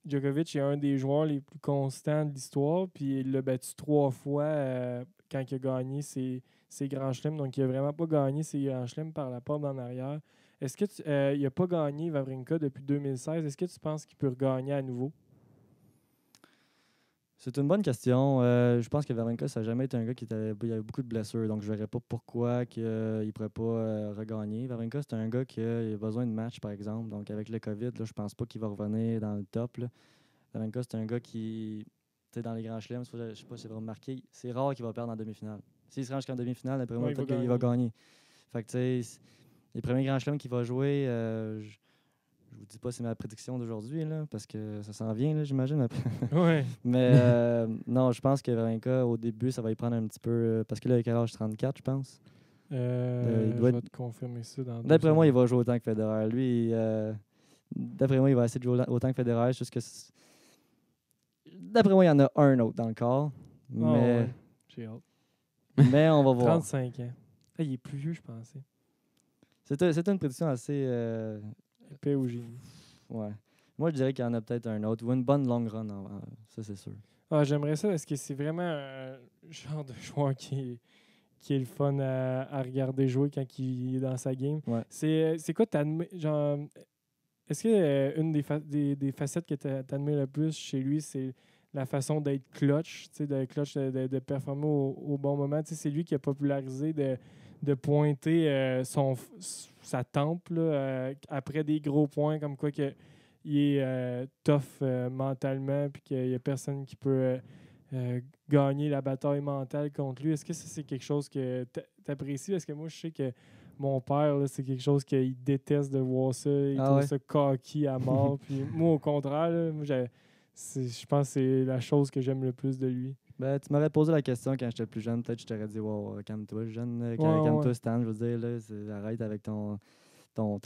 S1: Djokovic est un des joueurs les plus constants de l'histoire, puis il l'a battu 3 fois quand il a gagné ses grands chelems. Donc, il n'a vraiment pas gagné ses grands chelems par la porte en arrière. Est-ce que il n'a pas gagné Wawrinka depuis 2016? Est-ce que tu penses qu'il peut regagner à nouveau?
S3: C'est une bonne question. Je pense que Wawrinka, ça n'a jamais été un gars il avait beaucoup de blessures, donc je ne verrais pas pourquoi il ne pourrait pas regagner. Wawrinka, c'est un gars qui a besoin de match, par exemple. Donc, avec le COVID, là, je pense pas qu'il va revenir dans le top. Là. Wawrinka, c'est un gars qui, tu sais, dans les grands chelems, je sais pas si vous avez remarqué, c'est rare qu'il va perdre en demi-finale. S'il se rend jusqu'en demi-finale, après moi,
S1: Ouais, il va
S3: peut-être qu'il va gagner. Fait que, tu sais, les premiers grands chelems qu'il va jouer, je vous dis pas c'est ma prédiction d'aujourd'hui, là, parce que ça s'en vient, là, j'imagine.
S1: Ouais.
S3: Mais non, je pense que Wawrinka, au début, ça va y prendre un petit peu. Parce que là, il a quel âge? 34, je pense. Il
S1: Je
S3: doit
S1: vais te confirmer ça dans 2
S3: D'après moi, il
S1: secondes.
S3: va jouer autant que Federer. Lui, d'après moi, il va essayer de jouer autant que Federer. Juste que d'après moi, il y en a un autre dans le corps.
S1: Ah,
S3: Mais,
S1: ouais. J'ai hâte.
S3: mais on va voir.
S1: 35 ans. Ah, il est plus vieux, je pensais.
S3: C'était une prédiction assez.
S1: Épais au génie.
S3: Ouais. Moi, je dirais qu'il y en a peut-être un autre. Ou une bonne long run. Ça, c'est sûr.
S1: Ah, j'aimerais ça parce que c'est vraiment un genre de joueur qui est le fun à regarder jouer quand il est dans sa game.
S3: Ouais.
S1: C'est quoi genre est-ce que une des facettes que t'admires le plus chez lui, c'est la façon d'être clutch, de performer au bon moment. Tu sais, c'est lui qui a popularisé de pointer sa tempe là, après des gros points, comme quoi que il est tough mentalement, puis qu'il n'y a personne qui peut gagner la bataille mentale contre lui. Est-ce que ça, c'est quelque chose que tu apprécies? Parce que moi, je sais que mon père, là, c'est quelque chose qu'il déteste de voir ça. Il
S3: Ah
S1: trouve
S3: ouais?
S1: ça cocky à mort. Puis moi, au contraire, là, moi, je pense que c'est la chose que j'aime le plus de lui.
S3: Ben, tu m'aurais posé la question quand j'étais plus jeune. Peut-être que je t'aurais dit, wow, calme-toi, jeune.
S1: Ouais,
S3: Calme-toi,
S1: ouais.
S3: Stan. Je veux dire, là, arrête avec ton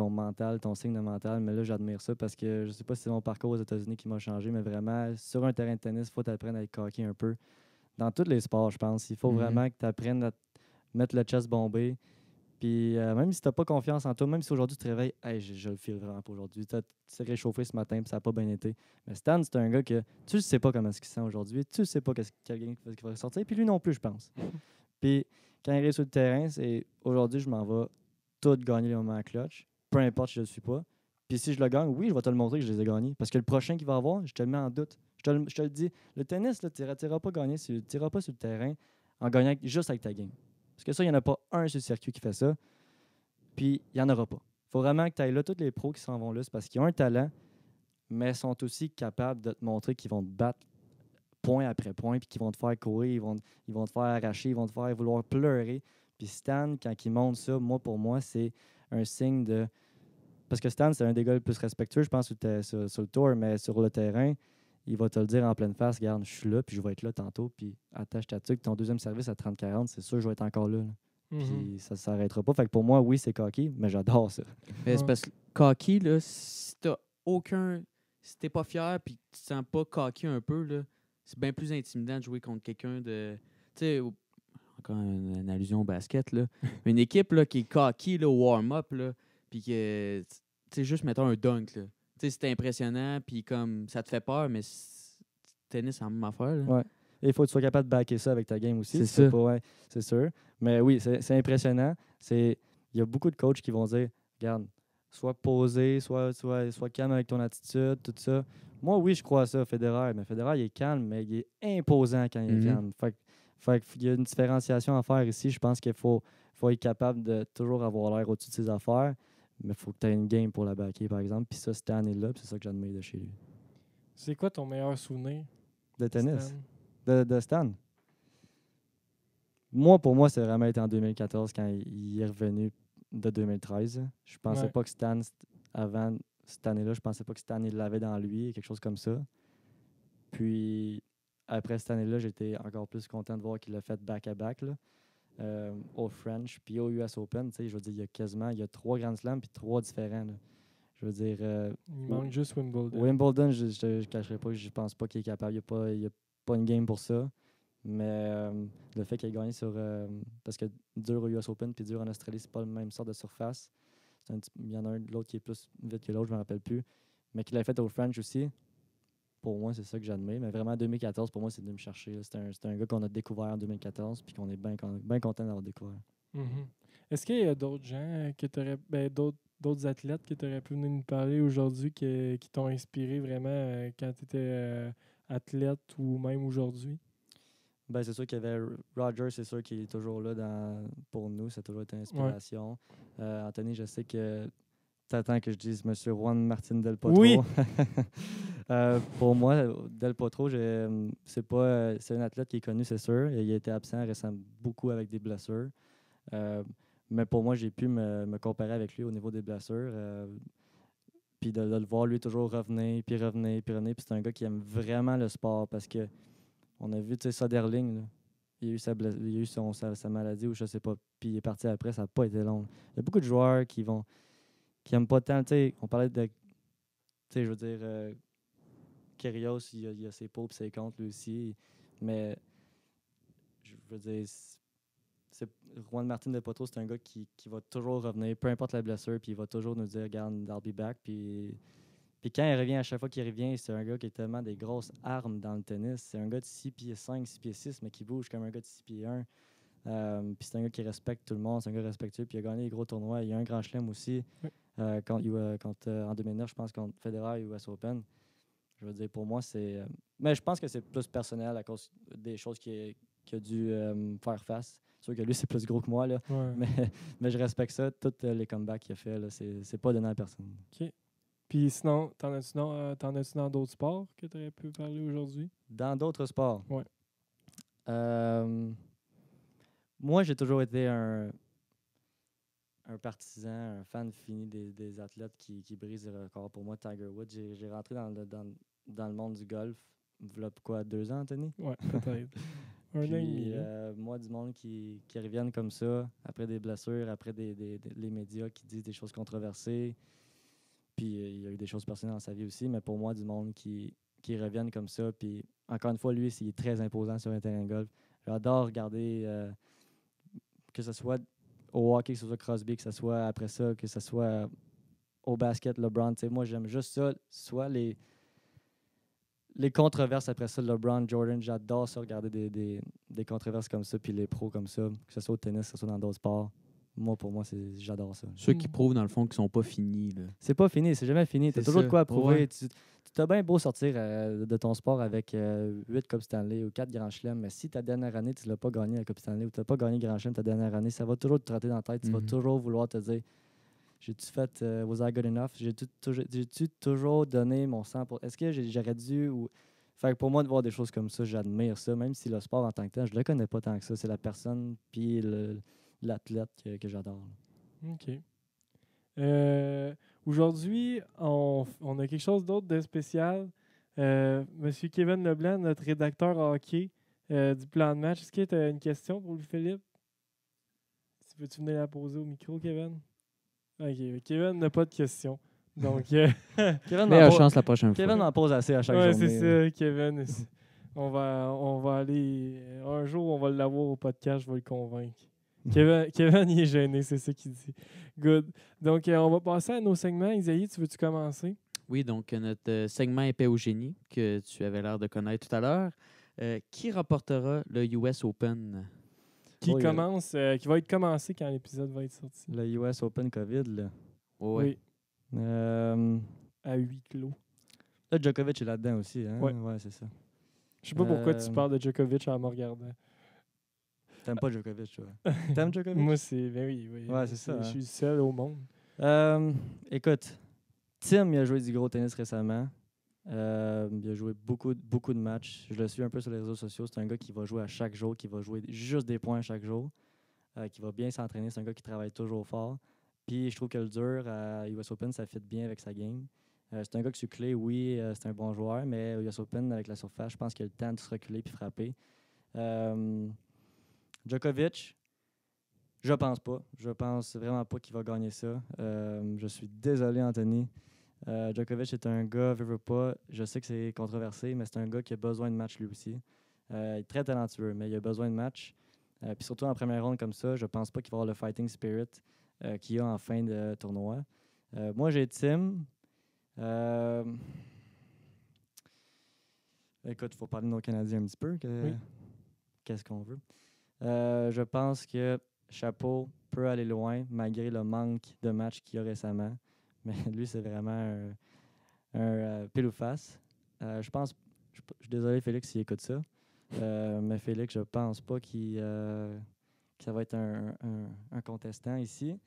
S3: mental, ton signe de mental. Mais là, j'admire ça parce que je sais pas si c'est mon parcours aux États-Unis qui m'a changé, mais vraiment, sur un terrain de tennis, il faut t'apprendre à être cocky un peu. Dans tous les sports, je pense. Il faut
S2: Mhm.
S3: vraiment que tu apprennes à mettre le chest bombé. Puis même si tu n'as pas confiance en toi, même si aujourd'hui tu te réveilles, hey, je le file vraiment pour aujourd'hui. Tu t'es réchauffé ce matin puis ça n'a pas bien été. Mais Stan, c'est un gars que tu ne sais pas comment il se sent aujourd'hui. Tu ne sais pas quel qui va ressortir. Puis lui non plus, je pense. Puis quand il arrive sur le terrain, c'est aujourd'hui, je m'en vais tout gagner les moments clutch. Peu importe si je ne le suis pas. Puis si je le gagne, oui, je vais te le montrer que je les ai gagnés. Parce que le prochain qu'il va avoir, je te le mets en doute. Je te le dis, le tennis, tu n'iras pas gagner, tu n'iras pas sur le terrain en gagnant juste avec ta game. Parce que ça, il n'y en a pas un sur le circuit qui fait ça. Puis, il n'y en aura pas. Il faut vraiment que tu ailles là. Tous les pros qui s'en vont là, c'est parce qu'ils ont un talent, mais sont aussi capables de te montrer qu'ils vont te battre point après point, puis qu'ils vont te faire courir, ils vont te faire arracher, ils vont te faire vouloir pleurer. Puis Stan, quand il montre ça, pour moi, c'est un signe de Parce que Stan, c'est un des gars les plus respectueux, je pense, sur le tour, mais sur le terrain, il va te le dire en pleine face, regarde, je suis là, puis je vais être là tantôt, puis attache ta tuque, ton deuxième service à 30-40, c'est sûr, je vais être encore là.
S1: Mhm.
S3: Puis ça ne s'arrêtera pas. Fait que pour moi, oui, c'est cocky, mais j'adore ça.
S2: Mais c'est
S1: Ouais.
S2: parce que cocky, là, si t'es pas fier puis tu te sens pas cocky un peu, là, c'est bien plus intimidant de jouer contre quelqu'un de. Tu sais, encore une allusion au basket, là. Une équipe là, qui est cocky là, au warm-up, là, puis que. Tu sais, juste mettons un dunk, là. Tu sais, c'est impressionnant, puis comme ça te fait peur, mais tennis, c'est la même affaire, là.
S3: Ouais. Et il faut que tu sois capable de backer ça avec ta game aussi.
S2: C'est
S3: Si c'est
S2: ça.
S3: pas, ouais, c'est sûr. Mais oui, c'est impressionnant. Il y a beaucoup de coachs qui vont dire, regarde, sois posé, sois calme avec ton attitude, tout ça. Moi, oui, je crois à ça, Federer. Mais Federer, il est calme, mais il est imposant quand il est
S2: Mhm.
S3: calme. Fait qu'il y a une différenciation à faire ici. Je pense qu'il faut être capable de toujours avoir l'air au-dessus de ses affaires. Mais il faut que tu aies une game pour la backer, par exemple. Puis ça, Stan est là, puis c'est ça que j'admire de chez lui.
S1: C'est quoi ton meilleur souvenir,
S3: De tennis.
S1: Stan?
S3: De Stan. Moi, pour moi, c'est vraiment été en 2014 quand il est revenu de 2013. Je pensais
S1: Ouais.
S3: pas que Stan, avant cette année-là, je pensais pas que Stan il l'avait dans lui, quelque chose comme ça. Puis après cette année-là, j'étais encore plus content de voir qu'il l'a fait back-à-back là, au French puis au US Open. Tu sais, je veux dire, il y a 3 Grand Slams puis 3 différents. Là. Je veux dire,
S1: Il manque juste Wimbledon.
S3: Wimbledon, je ne cacherai pas, je pense pas qu'il est capable. Il n'y a pas une game pour ça. Mais le fait qu'il ait gagné sur. Parce que dur au US Open puis dur en Australie, c'est pas le même sort de surface. Il y en a un de l'autre qui est plus vite que l'autre, je ne me rappelle plus. Mais qu'il a fait au French aussi, pour moi, c'est ça que j'admire. Mais vraiment, 2014, pour moi, c'est de me chercher. C'est un gars qu'on a découvert en 2014 puis qu'on est bien content d'avoir découvert.
S1: Mhm. Est-ce qu'il y a d'autres gens que t'aurais, d'autres athlètes que tu aurais pu venir nous parler aujourd'hui qui t'ont inspiré vraiment quand tu étais athlète ou même aujourd'hui?
S3: Ben, c'est sûr qu'il y avait Roger, c'est sûr qu'il est toujours là pour nous. Ça a toujours été une inspiration. Anthony, je sais que tu attends que je dise M. Juan Martin Del Potro.
S1: Oui.
S3: Pour moi, Del Potro, c'est un athlète qui est connu, c'est sûr. Il a été absent récemment beaucoup avec des blessures. Mais pour moi, j'ai pu me comparer avec lui au niveau des blessures. Puis de le voir, lui, toujours revenir, puis revenir, puis revenir. Puis c'est un gars qui aime vraiment le sport parce que on a vu, tu sais, Soderling, là, il a eu, il a eu sa maladie ou je sais pas, puis il est parti après, ça n'a pas été long. Il y a beaucoup de joueurs qui aiment pas tant, tu sais, on parlait de, tu sais, je veux dire, Kyrgios, il a ses pour et ses contre lui aussi, mais je veux dire, Juan Martin Del Potro, c'est un gars qui va toujours revenir, peu importe la blessure, puis il va toujours nous dire, regarde, I'll be back, puis quand il revient, à chaque fois qu'il revient, c'est un gars qui a tellement des grosses armes dans le tennis. C'est un gars de 6 pieds 5, 6 pieds 6, mais qui bouge comme un gars de 6 pieds 1. Puis c'est un gars qui respecte tout le monde, c'est un gars respectueux, puis il a gagné des gros tournois. Il y a un grand chelem aussi,
S1: Oui.
S3: en 2009, je pense, contre Federer et US Open. Je veux dire, pour moi, c'est... mais je pense que c'est plus personnel à cause des choses qu'il a dû faire face. C'est sûr que lui, c'est plus gros que moi, là.
S1: Ouais.
S3: Mais je respecte ça. Tous les comebacks qu'il a fait, là, c'est pas donné à personne.
S1: Puis sinon, t'en as-tu dans d'autres sports que tu aurais pu parler aujourd'hui?
S3: Dans d'autres sports?
S1: Ouais.
S3: Moi, j'ai toujours été un partisan, un fan fini des athlètes qui brisent les records. Pour moi, Tiger Woods, j'ai rentré dans le monde du golf, voilà pourquoi, 2 ans, Anthony?
S1: Ouais, peut-être. Un an et demi. là.
S3: Moi, du monde qui reviennent comme ça, après des blessures, après les médias qui disent des choses controversées. Puis il y a eu des choses personnelles dans sa vie aussi, mais pour moi, du monde qui reviennent comme ça. Puis encore une fois, lui, il est très imposant sur un terrain de golf. J'adore regarder, que ce soit au hockey, que ce soit Crosby, que ce soit après ça, que ce soit au basket, LeBron. Moi, j'aime juste ça. Soit les controverses après ça, LeBron, Jordan, j'adore ça, regarder des controverses comme ça, puis les pros comme ça, que ce soit au tennis, que ce soit dans d'autres sports. Moi, pour moi, j'adore ça.
S2: Ceux qui prouvent, dans le fond, qu'ils sont pas finis. Là.
S3: C'est pas fini, c'est jamais fini. Tu as
S2: C'est
S3: toujours
S2: ça.
S3: de quoi à prouver.
S2: Ouais.
S3: Tu t'as bien beau sortir de ton sport avec 8 Coupes Stanley ou 4 Grands Chelems, mais si ta dernière année, tu l'as pas gagné la Coupe Stanley ou tu n'as pas gagné Grand Chelem ta dernière année, ça va toujours te trotter dans la tête. Tu vas toujours vouloir te dire, j'ai-tu fait, was I good enough? J'ai-tu toujours donné mon sang pour... Est-ce que j'aurais dû... Ou... Fait que pour moi, de voir des choses comme ça, j'admire ça, même si le sport en tant que tel, je le connais pas tant que ça. C'est la personne puis l'athlète que j'adore.
S1: OK. Aujourd'hui, on a quelque chose d'autre de spécial. Monsieur Kevin Leblanc, notre rédacteur hockey du plan de match. Est-ce que tu as une question pour lui, Philippe? Veux-tu venir la poser au micro, Kevin? OK. Kevin n'a pas de question. Donc,
S3: Kevin
S2: Meilleure
S3: m'en
S2: chance la prochaine
S3: Kevin
S2: fois.
S3: m'en pose assez à chaque
S1: ouais,
S3: journée.
S1: c'est ça, Kevin. On va aller... Un jour, on va l'avoir au podcast, je vais le convaincre. Kevin, il est gêné, c'est ça qu'il dit. Good. Donc, on va passer à nos segments. Isaïe, tu veux-tu commencer?
S2: Oui, donc notre segment épée au génie, que tu avais l'air de connaître tout à l'heure. Qui remportera le US Open?
S1: Qui
S3: Oh,
S1: qui va être commencé quand l'épisode va être sorti.
S3: Le US Open COVID, là.
S2: Ouais.
S1: Oui,
S3: Euh,
S1: à huis clos.
S3: là, Djokovic est là-dedans aussi, hein?
S1: Ouais.
S3: Ouais, c'est ça.
S1: Je sais pas pourquoi tu parles de Djokovic en me regardant.
S3: T'aimes pas Djokovic, toi? T'aimes Djokovic?
S1: Moi, c'est... Ben oui.
S3: Ouais, c'est ça,
S1: Je
S3: hein.
S1: suis le seul au monde.
S3: Écoute, Tim, il a joué du gros tennis récemment. Il a joué beaucoup de matchs. Je le suis un peu sur les réseaux sociaux. C'est un gars qui va jouer à chaque jour, qui va jouer juste des points à chaque jour, qui va bien s'entraîner. C'est un gars qui travaille toujours fort. Puis je trouve que le dur à US Open, ça fit bien avec sa game. C'est un gars qui sur clé, oui, c'est un bon joueur, mais US Open, avec la surface, je pense qu'il a le temps de se reculer puis frapper. Djokovic, je pense pas. Je pense vraiment pas qu'il va gagner ça. Je suis désolé, Anthony. Djokovic est un gars, veut pas. Je sais que c'est controversé, mais c'est un gars qui a besoin de match lui aussi. Il est très talentueux, mais il a besoin de match. Puis surtout en première ronde comme ça, je pense pas qu'il va avoir le fighting spirit qu'il a en fin de tournoi. Moi, j'ai Tim. Écoute, il faut parler de nos Canadiens un petit peu.
S1: Oui.
S3: Qu'est-ce qu'on veut? Je pense que Chapeau peut aller loin malgré le manque de matchs qu'il y a récemment. Mais lui, c'est vraiment un pile ou face. Je suis désolé, Félix, s'il écoute ça. Mais Félix, je pense pas que ça va être un contestant ici.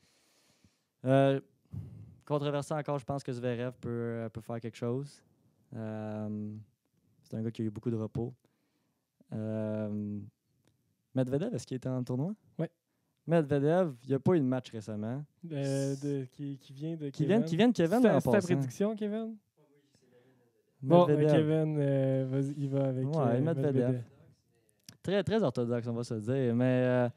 S3: Controversé encore, je pense que Zverev peut faire quelque chose. C'est un gars qui a eu beaucoup de repos. Medvedev, est-ce qu'il était en tournoi?
S1: Oui.
S3: Medvedev, il n'a pas eu de match récemment.
S1: Qui vient de
S3: Qui
S1: Kevin.
S3: vient de Kevin
S1: C'est
S3: en
S1: ta
S3: passant.
S1: prédiction, Kevin? Bon,
S3: Medvedev.
S1: Kevin, vas-y, il va avec
S3: Medvedev. Très, très orthodoxe, on va se dire. Mais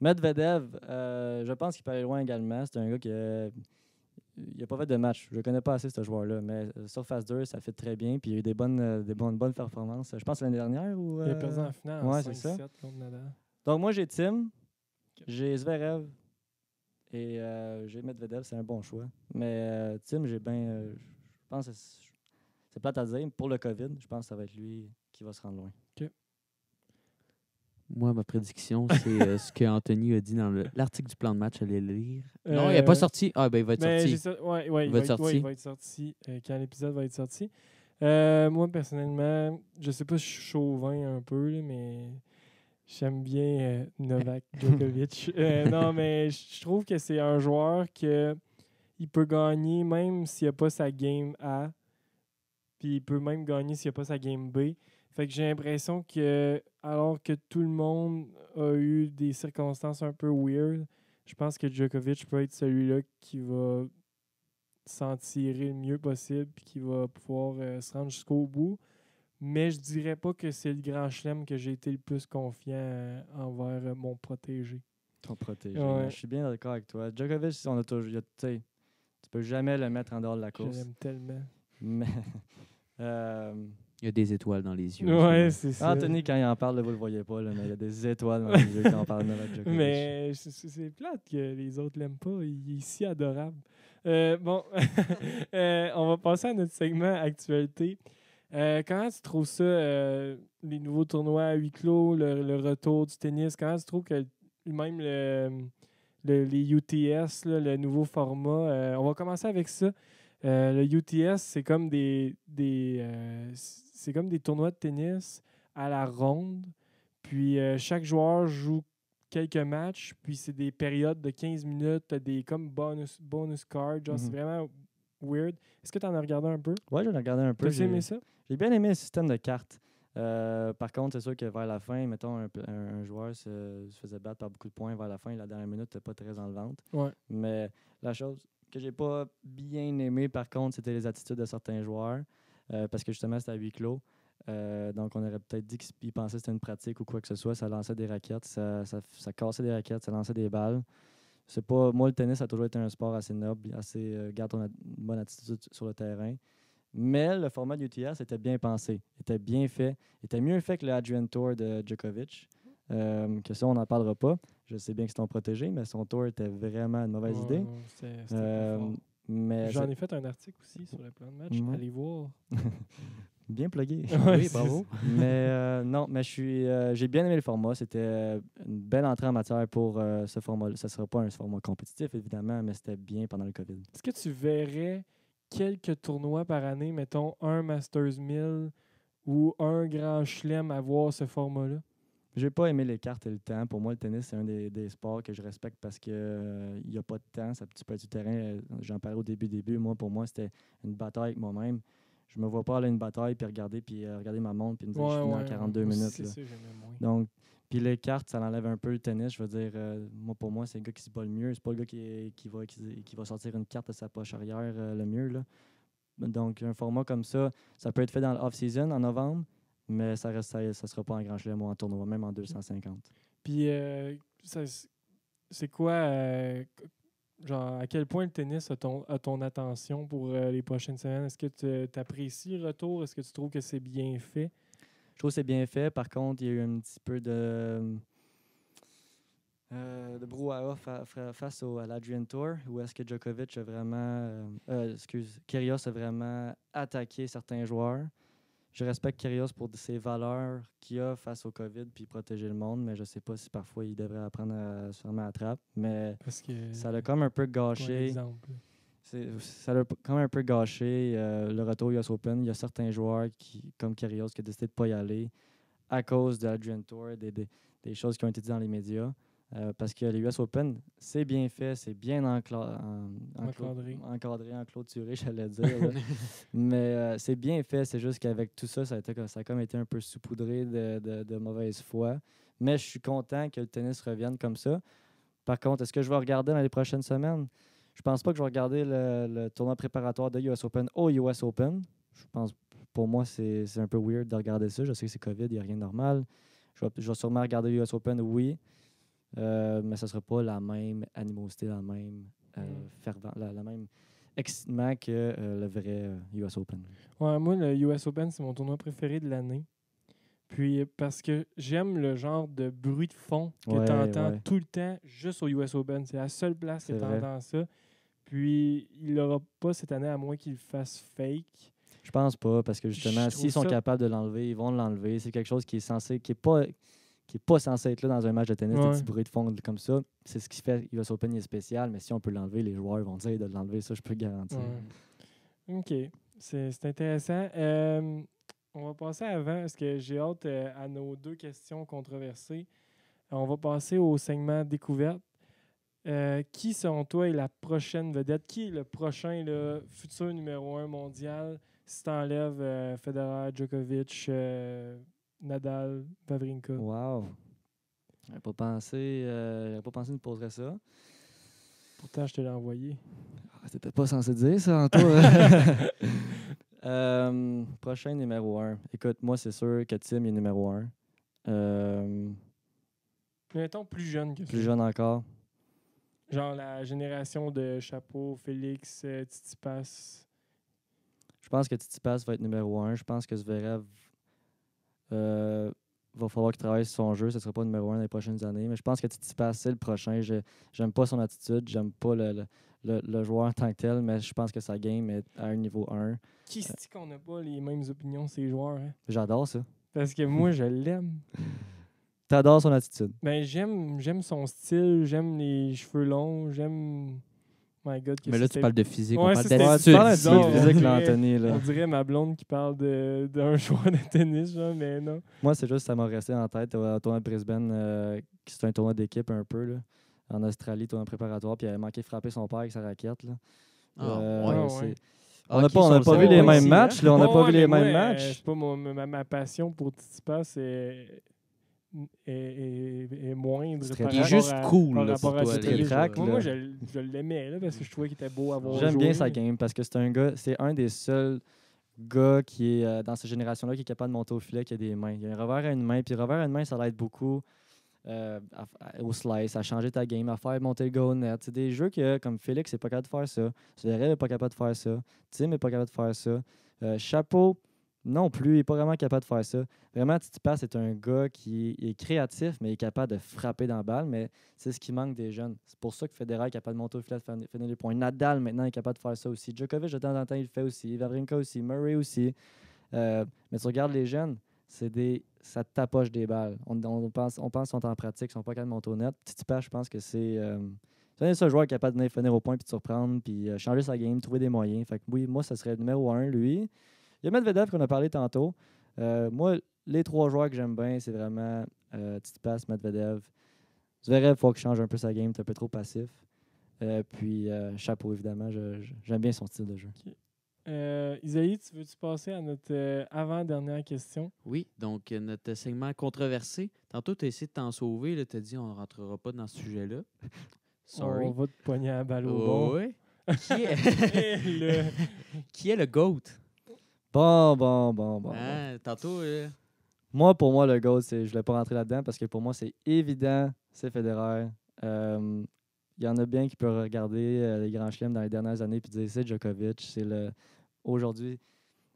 S3: Medvedev, je pense qu'il peut aller loin également. C'est un gars qui n'a pas fait de match. Je ne connais pas assez ce joueur-là. Mais surface 2, ça fait très bien. Puis il a eu des bonnes performances. Je pense l'année dernière.
S1: Il a perdu en finale
S3: ouais,
S1: en
S3: c'est ça.
S1: 5-7 contre Nadal.
S3: Donc moi, j'ai Tim, j'ai Zverev et j'ai Medvedev. C'est un bon choix. Mais Tim, j'ai bien... je pense que c'est plate à dire. Pour le COVID, je pense que ça va être lui qui va se rendre loin.
S2: Moi, ma prédiction, c'est ce qu'Anthony a dit dans l'article du plan de match. Allez le lire. Non, il n'est pas sorti. Ah, ben il va être sorti.
S1: Il va être sorti quand l'épisode va être sorti. Moi, personnellement, je sais pas si je suis chauvin un peu, là, mais j'aime bien Novak Djokovic. Non, mais je trouve que c'est un joueur il peut gagner même s'il n'a pas sa game A. Puis il peut même gagner s'il n'a pas sa game B. Fait que j'ai l'impression que, alors que tout le monde a eu des circonstances un peu weird, je pense que Djokovic peut être celui-là qui va s'en tirer le mieux possible et qui va pouvoir se rendre jusqu'au bout. Mais je dirais pas que c'est le grand chelem que j'ai été le plus confiant envers mon protégé.
S3: Ton protégé.
S1: Ouais.
S3: Je suis bien d'accord avec toi. Djokovic, on a toujours, tu peux jamais le mettre en dehors de la
S1: Je
S3: course.
S1: l'aime tellement.
S3: Mais...
S2: il y a des étoiles dans les yeux.
S1: Ouais, c'est ça.
S3: Anthony, quand il en parle, là, vous le voyez pas, là, mais il y a des étoiles dans les yeux quand on parle de Novak Djokovic.
S1: Mais c'est plate que les autres l'aiment pas. Il est si adorable. Bon, on va passer à notre segment actualité. Comment tu trouves ça, les nouveaux tournois à huis clos, le retour du tennis? Comment tu trouves que même les UTS, là, le nouveau format, on va commencer avec ça. Le UTS, c'est comme c'est comme des tournois de tennis à la ronde. Puis chaque joueur joue quelques matchs, puis c'est des périodes de 15 minutes, t'as des comme bonus cards, genre c'est vraiment weird. Est-ce que tu en as regardé un peu?
S3: Ouais, j'en ai regardé un peu.
S1: T'as aimé ça?
S3: J'ai bien aimé le système de cartes. Par contre, c'est sûr que vers la fin, mettons, un joueur se faisait battre par beaucoup de points vers la fin. La dernière minute n'était pas très enlevante.
S1: Ouais.
S3: Mais la chose que j'ai pas bien aimée, par contre, c'était les attitudes de certains joueurs. Parce que justement, c'était à huis clos. Donc, on aurait peut-être dit qu'ils pensaient que c'était une pratique ou quoi que ce soit. Ça lançait des raquettes, ça cassait des raquettes, ça lançait des balles. C'est pas, moi, le tennis a toujours été un sport assez noble, assez garde une bonne attitude sur le terrain. Mais le format de UTS était bien pensé, était bien fait, était mieux fait que le Adrian Tour de Djokovic. Que ça, on n'en parlera pas. Je sais bien que c'est ton protégé, mais son tour était vraiment une mauvaise idée.
S1: Non, c'était pas fort.
S3: Mais
S1: J'en ai fait un article aussi sur le plan de match.
S3: Ouais.
S1: Allez voir.
S3: Bien plugué.
S1: Ouais,
S2: Oui, bravo.
S3: Mais non, mais j'ai bien aimé le format. C'était une belle entrée en matière pour ce format. Ça ne sera pas un format compétitif, évidemment, mais c'était bien pendant le COVID.
S1: Est-ce que tu verrais quelques tournois par année, mettons un Masters 1000 ou un Grand Chelem avoir ce format-là?
S3: J'ai pas aimé les cartes et le temps. Pour moi, le tennis, c'est un des sports que je respecte parce que il n'y a pas de temps. Tu peux être du terrain. J'en parlais au début. Moi, pour moi, c'était une bataille avec moi-même. Je me vois pas aller à une bataille puis regarder ma montre puis me dire que je finis en 42 minutes.
S1: C'est
S3: Là.
S1: ça, j'aimais moins.
S3: Donc, puis les cartes, ça enlève un peu le tennis. Je veux dire, pour moi, c'est le gars qui se bat le mieux. C'est pas le gars qui va sortir une carte de sa poche arrière le mieux. Là. Donc, un format comme ça peut être fait dans l'off-season en novembre, mais ça sera pas en Grand Chelem ou en tournoi, même en 250.
S1: Puis, c'est quoi, genre, à quel point le tennis a ton attention pour les prochaines semaines? Est-ce que tu apprécies le retour? Est-ce que tu trouves que c'est bien fait?
S3: Je trouve que c'est bien fait. Par contre, il y a eu un petit peu de brouhaha face à l'Adrian Tour, où est-ce que Djokovic a vraiment... Kyrgios a vraiment attaqué certains joueurs. Je respecte Kyrgios pour ses valeurs qu'il a face au COVID puis protéger le monde, mais je sais pas si parfois il devrait apprendre à se fermer à la trappe. Mais
S1: Parce que,
S3: ça l'a comme un peu
S1: quoi,
S3: gâché.
S1: exemple?
S3: Ça l'a comme un peu gâché le retour US Open. Il y a certains joueurs comme Kyrgios qui ont décidé de ne pas y aller à cause de l'Adrian Tour, des choses qui ont été dites dans les médias. Parce que les US Open, c'est bien fait, c'est bien encadré, enclôturé, j'allais dire. Là. Mais c'est bien fait, c'est juste qu'avec tout ça, ça a comme été un peu saupoudré de mauvaise foi. Mais je suis content que le tennis revienne comme ça. Par contre, est-ce que je vais regarder dans les prochaines semaines? Je pense pas que je vais regarder le tournoi préparatoire de US Open au US Open. Je pense, pour moi, c'est un peu weird de regarder ça. Je sais que c'est COVID, il n'y a rien de normal. Je vais sûrement regarder le US Open, oui. Mais ce ne sera pas la même animosité, la même fervent, la même excitement que le vrai US Open.
S1: Ouais, moi, le US Open, c'est mon tournoi préféré de l'année. Puis, parce que j'aime le genre de bruit de fond que
S3: Ouais,
S1: tu entends
S3: ouais.
S1: tout le temps juste au US Open. C'est la seule place que
S3: C'est
S1: tu
S3: vrai.
S1: entends ça. Puis, il l'aura pas cette année, à moins qu'il le fasse fake.
S3: Je pense pas, parce que justement,
S1: Je trouve
S3: s'ils sont
S1: ça-
S3: capables de l'enlever, ils vont l'enlever. C'est quelque chose qui est pas censé être là dans un match de tennis, des
S1: Ouais.
S3: petits bruits de fond comme ça. C'est ce qui fait US Open il est spécial, mais si on peut l'enlever, les joueurs vont dire de l'enlever, ça je peux le garantir.
S1: Ouais. OK. C'est intéressant. On va passer avant, parce que j'ai hâte à nos 2 questions controversées. On va passer au segment découverte. Qui, selon toi, est la prochaine vedette? Qui est le prochain futur numéro 1 mondial si tu enlèves Federer, Djokovic, Nadal, Wawrinka?
S3: Wow! J'avais pas pensé que tu me poserais ça.
S1: Pourtant, je te l'ai envoyé.
S3: C'était pas censé dire ça, en toi. Prochain numéro 1. Écoute, moi, c'est sûr que Tim est numéro 1.
S1: Mettons plus jeune que
S3: Plus
S1: ça.
S3: jeune encore.
S1: Genre la génération de Chapeau, Félix, Tsitsipas.
S3: Je pense que Tsitsipas va être numéro 1. Je pense que Zverev va falloir qu'il travaille sur son jeu. Ce ne sera pas numéro 1 dans les prochaines années. Mais je pense que Tsitsipas, c'est le prochain. J'aime pas son attitude. J'aime pas le joueur en tant que tel. Mais je pense que sa game est à un niveau 1.
S1: Qui se dit qu'on n'a pas les mêmes opinions, ces joueurs? Hein?
S3: J'adore ça.
S1: Parce que moi, je l'aime.
S3: T'adores son attitude.
S1: Ben, j'aime son style, j'aime les cheveux longs, j'aime... My God, que
S2: Mais là, tu parles de physique.
S1: Ouais,
S2: on
S1: ça,
S2: parle
S1: c'était
S2: d'attitude.
S1: bizarre,
S2: ici,
S1: bizarre.
S2: là.
S3: physique,
S1: on
S3: là,
S1: dirait-
S3: Anthony. Là.
S1: On dirait ma blonde qui parle d'un joueur de tennis, genre, mais non.
S3: Moi, c'est juste ça m'a resté en tête au tournoi de Brisbane, qui c'est un tournoi d'équipe un peu, là, en Australie, tournoi préparatoire, puis il avait manqué de frapper son père avec sa raquette. Là.
S2: Ah,
S3: Euh,
S2: ouais.
S1: Ah,
S3: c'est-
S1: ouais.
S3: On n'a
S2: Ok,
S3: pas, on
S2: sur
S3: n'a
S2: le
S3: pas vu
S2: serveur
S3: les mêmes
S2: aussi,
S3: matchs. Là, on n'a
S1: Ouais,
S3: pas
S1: ouais,
S3: vu les
S1: mais moi,
S3: mêmes matchs.
S1: c'est pas ma passion pour Tsitsipas, est moindre
S3: C'est
S1: par
S3: très
S2: Il est
S1: rapport
S2: juste
S1: à,
S2: cool
S1: par
S2: là,
S1: rapport
S2: pour
S1: à
S2: toi.
S3: C'est
S2: là,
S3: très
S2: il est
S1: Djokovic.
S3: crack,
S1: Moi,
S3: là.
S1: moi, je l'aimais là, parce que je trouvais qu'il était beau à voir
S3: J'aime
S1: jouer.
S3: bien sa game parce que c'est un gars, c'est un des seuls gars qui est dans cette génération-là qui est capable de monter au filet, qui a des mains. Il y a un revers à une main, puis le revers à une main, ça l'aide beaucoup au slice, à changer ta game, à faire monter le go net. C'est des jeux que, comme Félix, n'est pas capable de faire ça. Zverev n'est pas capable de faire ça. Tim n'est pas capable de faire ça. Chapeau, non plus, il n'est pas vraiment capable de faire ça. Vraiment, Tsitsipas, c'est un gars qui est créatif, mais il est capable de frapper dans la balle, mais c'est ce qui manque des jeunes. C'est pour ça que Federer est capable de monter au filet, de finir les points. Nadal, maintenant, est capable de faire ça aussi. Djokovic, de temps en temps, il le fait aussi. Wawrinka aussi. Murray aussi. Mais tu regardes les jeunes, ça te tapoche des balles. On pense qu'ils sont en pratique, ils sont pas capables de monter au net. Tsitsipas, je pense que c'est un des seuls joueurs capable de venir finir au point puis de surprendre, puis changer sa game, trouver des moyens. Fait que oui, moi, ça serait le numéro 1, lui. Il y a Medvedev qu'on a parlé tantôt. Moi, les 3 joueurs que j'aime bien, c'est vraiment Tsitsipas, Medvedev. Zverev, il faut qu'il change un peu sa game, c'est un peu trop passif. Puis Chapeau, évidemment, j'aime bien son style de jeu.
S1: Ok. Isaïe, tu veux-tu passer à notre avant-dernière question?
S2: Oui, donc notre segment controversé. Tantôt, tu as essayé de t'en sauver. Tu as dit on ne rentrera pas dans ce sujet-là. Sorry.
S1: On va te pogner à la balle au
S2: Oh,
S1: bon.
S2: ouais. Qui est...
S1: Le-
S2: Qui est le GOAT?
S3: Bon.
S2: Hein, tantôt,
S3: Pour moi, le GOAT, je ne voulais pas rentrer là-dedans parce que pour moi, c'est évident, c'est Federer. Il y en a bien qui peuvent regarder les grands chelems dans les dernières années et dire c'est Djokovic. Aujourd'hui,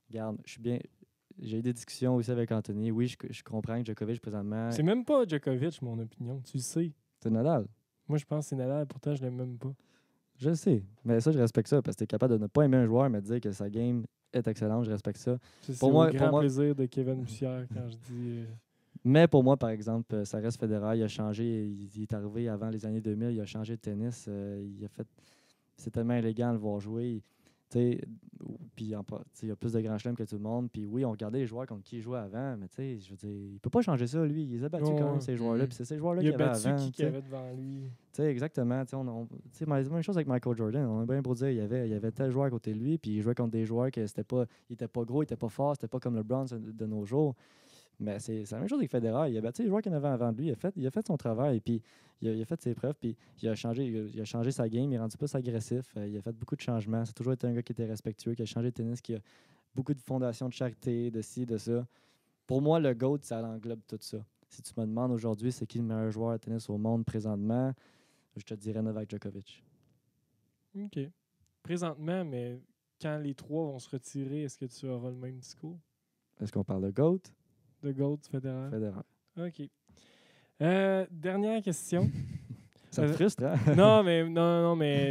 S3: regarde, j'ai eu des discussions aussi avec Anthony. Oui, je comprends que Djokovic, présentement,
S1: C'est même pas Djokovic, mon opinion. Tu le sais.
S3: c'est Nadal.
S1: Moi, je pense que c'est Nadal. Pourtant, je l'aime même pas.
S3: Je le sais. Mais ça, je respecte ça parce que tu es capable de ne pas aimer un joueur, mais de dire que sa game est excellente. Je respecte ça.
S1: C'est
S3: Pour
S1: au
S3: moi-
S1: grand
S3: pour moi-
S1: plaisir de Kevin Bussière quand je dis...
S3: Mais pour moi, par exemple, ça reste Federer. Il a changé. Il est arrivé avant les années 2000. Il a changé de tennis. C'est tellement élégant de le voir jouer. Tu sais, puis il y a plus de grands chelems que tout le monde. Puis oui, on regardait les joueurs contre qui il jouait avant. Mais tu sais, je veux dire, il peut pas changer ça, lui. Il les a battus
S1: Ouais,
S3: quand
S1: ouais.
S3: même, ces joueurs-là. Puis c'est ces joueurs-là
S1: Il a
S3: qu'il y avait
S1: battu
S3: avant.
S1: qui
S3: tu sais.
S1: avait devant lui.
S3: Tu sais, exactement. Tu sais, même chose avec Michael Jordan. On a bien beau dire, il y avait tel joueur à côté de lui, puis il jouait contre des joueurs qui n'étaient pas gros, ils n'étaient pas forts, c'était pas comme LeBron de nos jours. Mais c'est la même chose avec Federer. Il a battu les joueurs qu'il avait avant de lui. Il a fait son travail, puis il a fait ses preuves, puis il a changé sa game. Il est rendu plus agressif. Il a fait beaucoup de changements. C'est toujours été un gars qui était respectueux, qui a changé de tennis, qui a beaucoup de fondations de charité, de ci, de ça. Pour moi, le GOAT, ça englobe tout ça. Si tu me demandes aujourd'hui, c'est qui le meilleur joueur de tennis au monde présentement, je te dirais Novak Djokovic.
S1: OK. Présentement, mais quand les 3 vont se retirer, est-ce que tu auras le même discours
S3: Est-ce qu'on parle de GOAT?
S1: de GOAT Federer?
S3: Federer.
S1: OK. Dernière question.
S3: Ça te frustre, hein?
S1: Non, mais